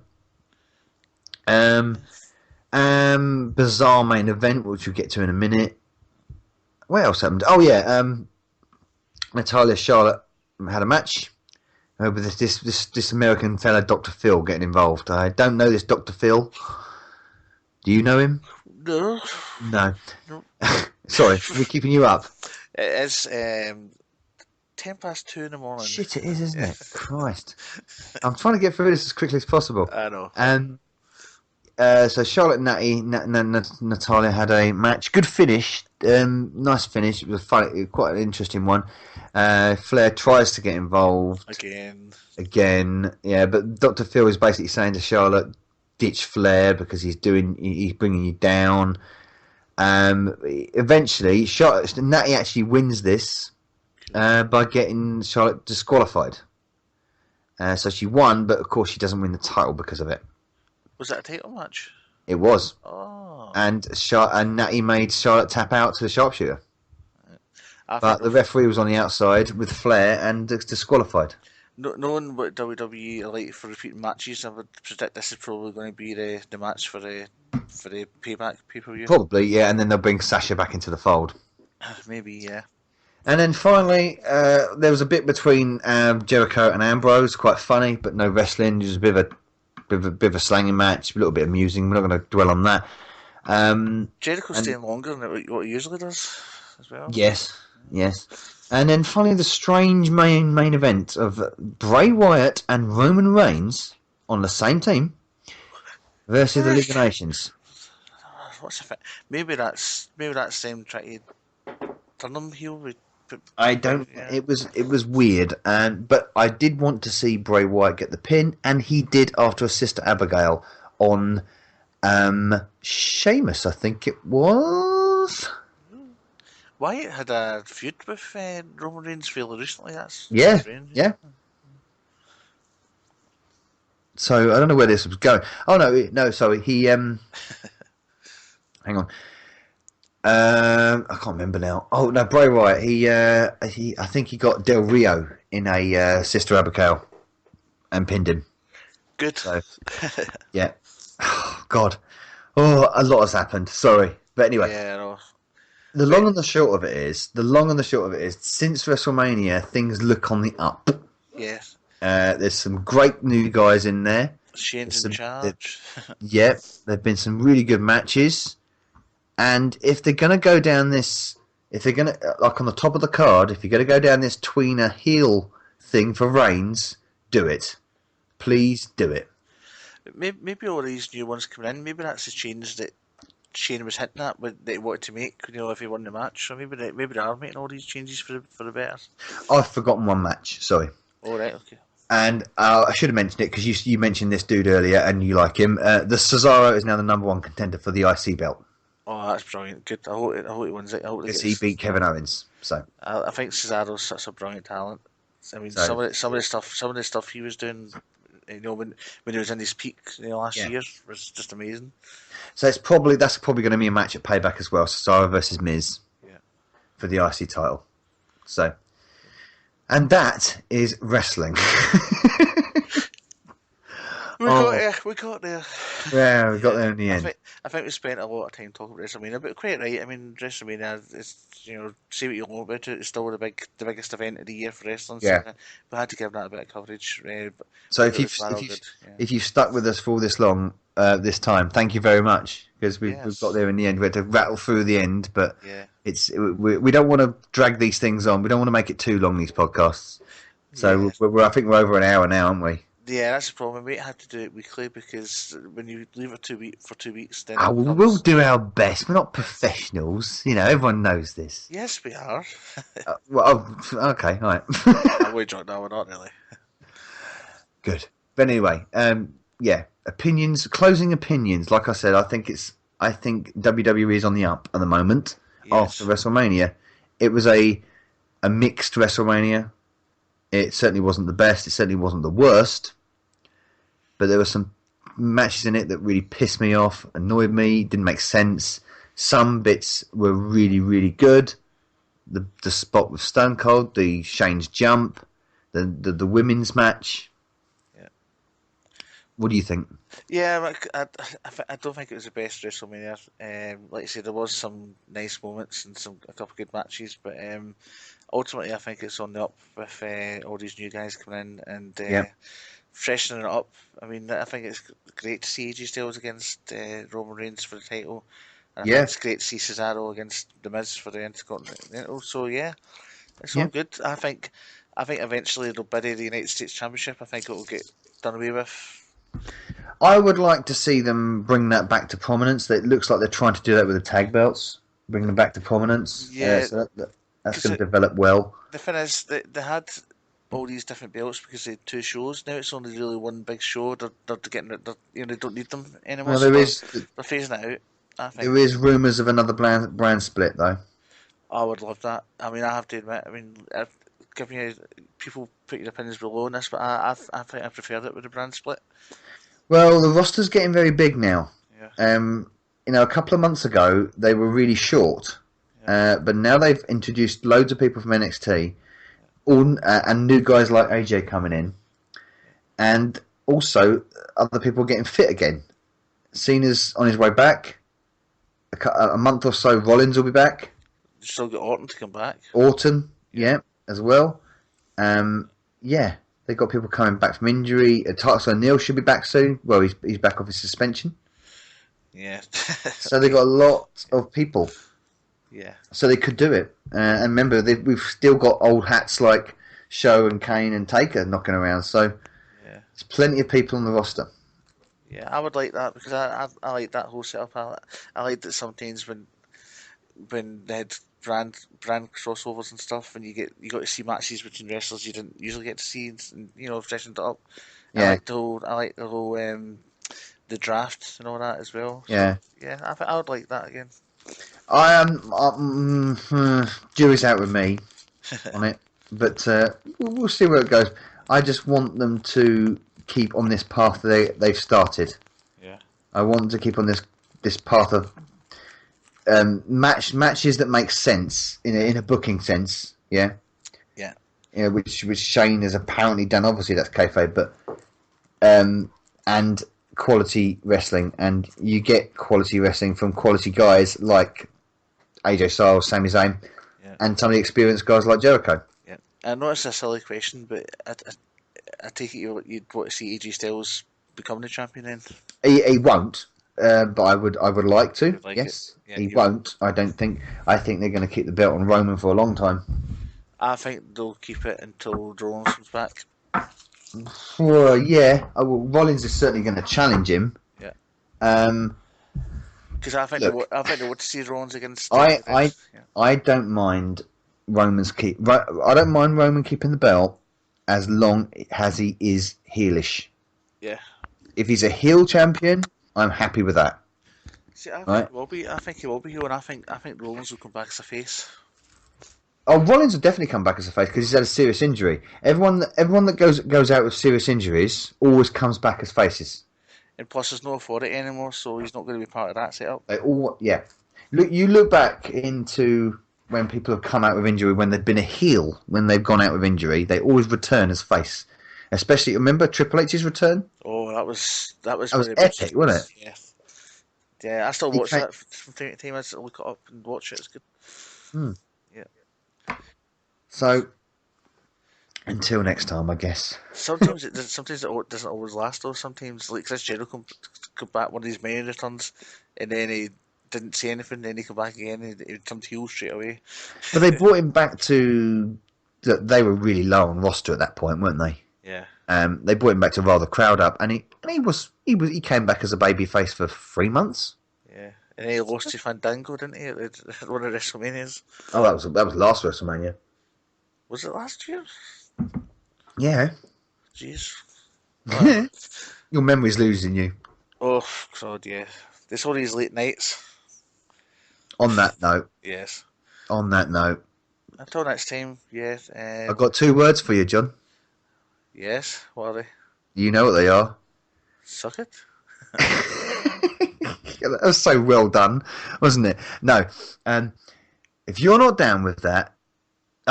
Bizarre main event, which we'll get to in a minute. What else happened? Oh yeah, Natalia Charlotte had a match with this American fella, Dr. Phil, getting involved. I don't know this Dr. Phil. Do you know him? No. No. Sorry, we're keeping you up. It is 2:10 in the morning. Shit, it is, isn't it? Christ. I'm trying to get through this as quickly as possible. I know. So Charlotte and Natalia had a match. Good finish. Nice finish. It was quite an interesting one. Flair tries to get involved. Again. Yeah, but Dr. Phil is basically saying to Charlotte, ditch Flair because he's bringing you down. Eventually, Natty actually wins this by getting Charlotte disqualified. So she won, but of course she doesn't win the title because of it. Was that a title match? It was. Oh. And Natty made Charlotte tap out to the sharpshooter. But the referee was on the outside with Flair and disqualified. Knowing what WWE are like for repeating matches, I would predict this is probably going to be the match for the payback pay-per-view. Probably, yeah, and then they'll bring Sasha back into the fold. Maybe, yeah. And then finally, there was a bit between Jericho and Ambrose, quite funny, but no wrestling. Just a bit of a slanging match, a little bit amusing. We're not going to dwell on that. Jericho's staying longer than what he usually does, as well. Yes. And then finally, the strange main event of Bray Wyatt and Roman Reigns on the same team versus the League of Nations. What's the maybe that's them trying to turn them heel. I don't. Yeah. It was weird, but I did want to see Bray Wyatt get the pin, and he did after a Sister Abigail on Sheamus, I think it was. Wyatt had a feud with Roman Reigns fairly recently. That's strange. Yeah. So I don't know where this was going. Oh no, sorry. He hang on. I can't remember now. Oh no, Bray Wyatt. I think he got Del Rio in a Sister Abigail and pinned him. Good. So, yeah. Oh, God. Oh, a lot has happened. Sorry, but anyway. Yeah. No. The long and the short of it is, since WrestleMania, things look on the up. Yes. There's some great new guys in there. Shane's in charge. Yep, there've been some really good matches. And if they're going to go down this, if they're going to, like on the top of the card, if you're going to go down this tweener heel thing for Reigns, do it. Please do it. Maybe all these new ones coming in, maybe that's the change that Shane was hinting at that he wanted to make, if he won the match. So maybe they are making all these changes for the better. I've forgotten one match, sorry. All right, okay. And I should have mentioned it because you mentioned this dude earlier and you like him. The Cesaro is now the number one contender for the IC belt. Oh, that's brilliant. Good. I hope he wins it. Because he beat Kevin Owens. So I think Cesaro's such a brilliant talent. I mean, some of the stuff he was doing, when he was in his peak last year was just amazing. So that's probably going to be a match at Payback as well. Cesaro versus Miz for the IC title. So, and that is wrestling. We got there. Yeah, we got there in the end. I think we spent a lot of time talking about WrestleMania, but quite right. I mean, WrestleMania is, say what you want about it, it's still the biggest event of the year for wrestling. Yeah. So we had to give that a bit of coverage. So if you've stuck with us for this long, this time, thank you very much, because we've got there in the end. We had to rattle through the end, but we don't want to drag these things on. We don't want to make it too long, these podcasts. So I think we're over an hour now, aren't we? Yeah, that's the problem. We might have to do it weekly because when you leave it for 2 weeks, then we'll do our best. We're not professionals, everyone knows this. Yes, we are. Okay, all right. We're not really. Good. But anyway, yeah, opinions, closing opinions. Like I said, I think WWE is on the up at the moment. After WrestleMania. It was a mixed WrestleMania. It certainly wasn't the best. It certainly wasn't the worst. But there were some matches in it that really pissed me off, annoyed me, didn't make sense. Some bits were really, really good. The spot with Stone Cold, the Shane's jump, the women's match. Yeah. What do you think? Yeah, I don't think it was the best WrestleMania. Like I said, there was some nice moments and a couple of good matches, but ultimately I think it's on the up with all these new guys coming in and freshening it up. I mean, I think it's great to see AJ Styles against Roman Reigns for the title. And I think it's great to see Cesaro against The Miz for the Intercontinental. So yeah, it's all good. I think eventually they'll bury the United States Championship. I think it will get done away with. I would like to see them bring that back to prominence. It looks like they're trying to do that with the tag belts, bring them back to prominence. Yeah, so that's going to develop well. The thing is, they had all these different belts because they had 2 shows. Now it's only really one big show. They're getting they don't need them anymore. Well, they're phasing it out. I think there is rumours of another brand split though. I would love that. I mean, I have to admit. I mean, giving you people put your opinions below on this, but I think I preferred it with the brand split. Well, the roster's getting very big now. Yeah. A couple of months ago they were really short, but now they've introduced loads of people from NXT, and new guys like AJ coming in, and also other people getting fit again. Cena's on his way back. A month or so, Rollins will be back. You still got Orton to come back. Orton, as well. They've got people coming back from injury. Titus O'Neil should be back soon. Well, he's back off his suspension. Yeah. So they've got a lot of people. Yeah. So they could do it. And remember, we've still got old hats like Show and Kane and Taker knocking around. So there's plenty of people on the roster. Yeah, I would like that because I like that whole setup. I like that sometimes when they had brand crossovers and stuff, and you got to see matches between wrestlers you didn't usually get to see, and freshened it up. Yeah. I like the whole the draft and all that as well. So, Yeah. Yeah, I would like that again. I am. Jury's out with me on it, but we'll see where it goes. I just want them to keep on this path they've started. Yeah. I want them to keep on this path of matches that make sense in a booking sense. Yeah. Yeah. Which Shane has apparently done. Obviously, that's kayfabe, but and quality wrestling, and you get quality wrestling from quality guys like AJ Styles, Sami Zayn, and some of the experienced guys like Jericho. Yeah, I know it's a silly question, but I take it you'd want to see AJ Styles become the champion then? He won't, but I would like to. Like yes, yeah, he won't. I don't think. I think they're going to keep the belt on Roman for a long time. I think they'll keep it until Rollins comes back. Well, yeah. Rollins is certainly going to challenge him. Yeah. Because I think they want to see Rollins against. I don't mind Roman's I don't mind Roman keeping the belt as long as he is heelish. Yeah. If he's a heel champion, I'm happy with that. See, I think he will be. I think he will be heel, and I think Rollins will come back as a face. Oh, Rollins will definitely come back as a face because he's had a serious injury. Everyone that goes out with serious injuries always comes back as faces. And plus, there's no authority anymore, so he's not going to be part of that setup. You look back into when people have come out with injury, when they've been a heel, when they've gone out with injury, they always return as face. Especially, remember Triple H's return? Oh, that was epic, wasn't it? Yeah. Yeah, I still watch that from time to time. I still look it up and watch it. It's good. Yeah. So, until next time, I guess. Sometimes it doesn't always last though. Sometimes, like Chris Jericho come back one of his main returns, and then he didn't say anything. Then he come back again. And he turned heel straight away. But they brought him back to that. They were really low on roster at that point, weren't they? Yeah. They brought him back to rile the crowd up, and he came back as a babyface for 3 months. Yeah, and he lost to Fandango, didn't he? At one of the WrestleManias. Oh, that was last WrestleMania. Was it last year? Yeah. Jeez. Your memory's losing you. Oh, God, yeah. It's all these late nights. On that note. Yes. On that note. Until next time, yes. I've got 2 words for you, John. Yes, what are they? You know what they are. Suck it. That was so well done, wasn't it? No. If you're not down with that,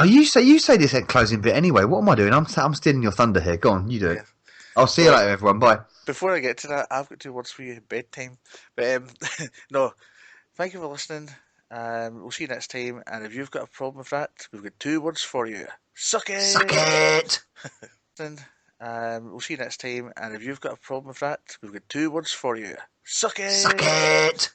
you say this at closing bit anyway. What am I doing? I'm stealing your thunder here. Go on, you do it. I'll see you later, everyone. Bye. Before I get to that, I've got 2 words for you. Bedtime. But no, thank you for listening. We'll see you next time. And if you've got a problem with that, we've got 2 words for you. Suck it. Suck it. We'll see you next time. And if you've got a problem with that, we've got 2 words for you. Suck it. Suck it.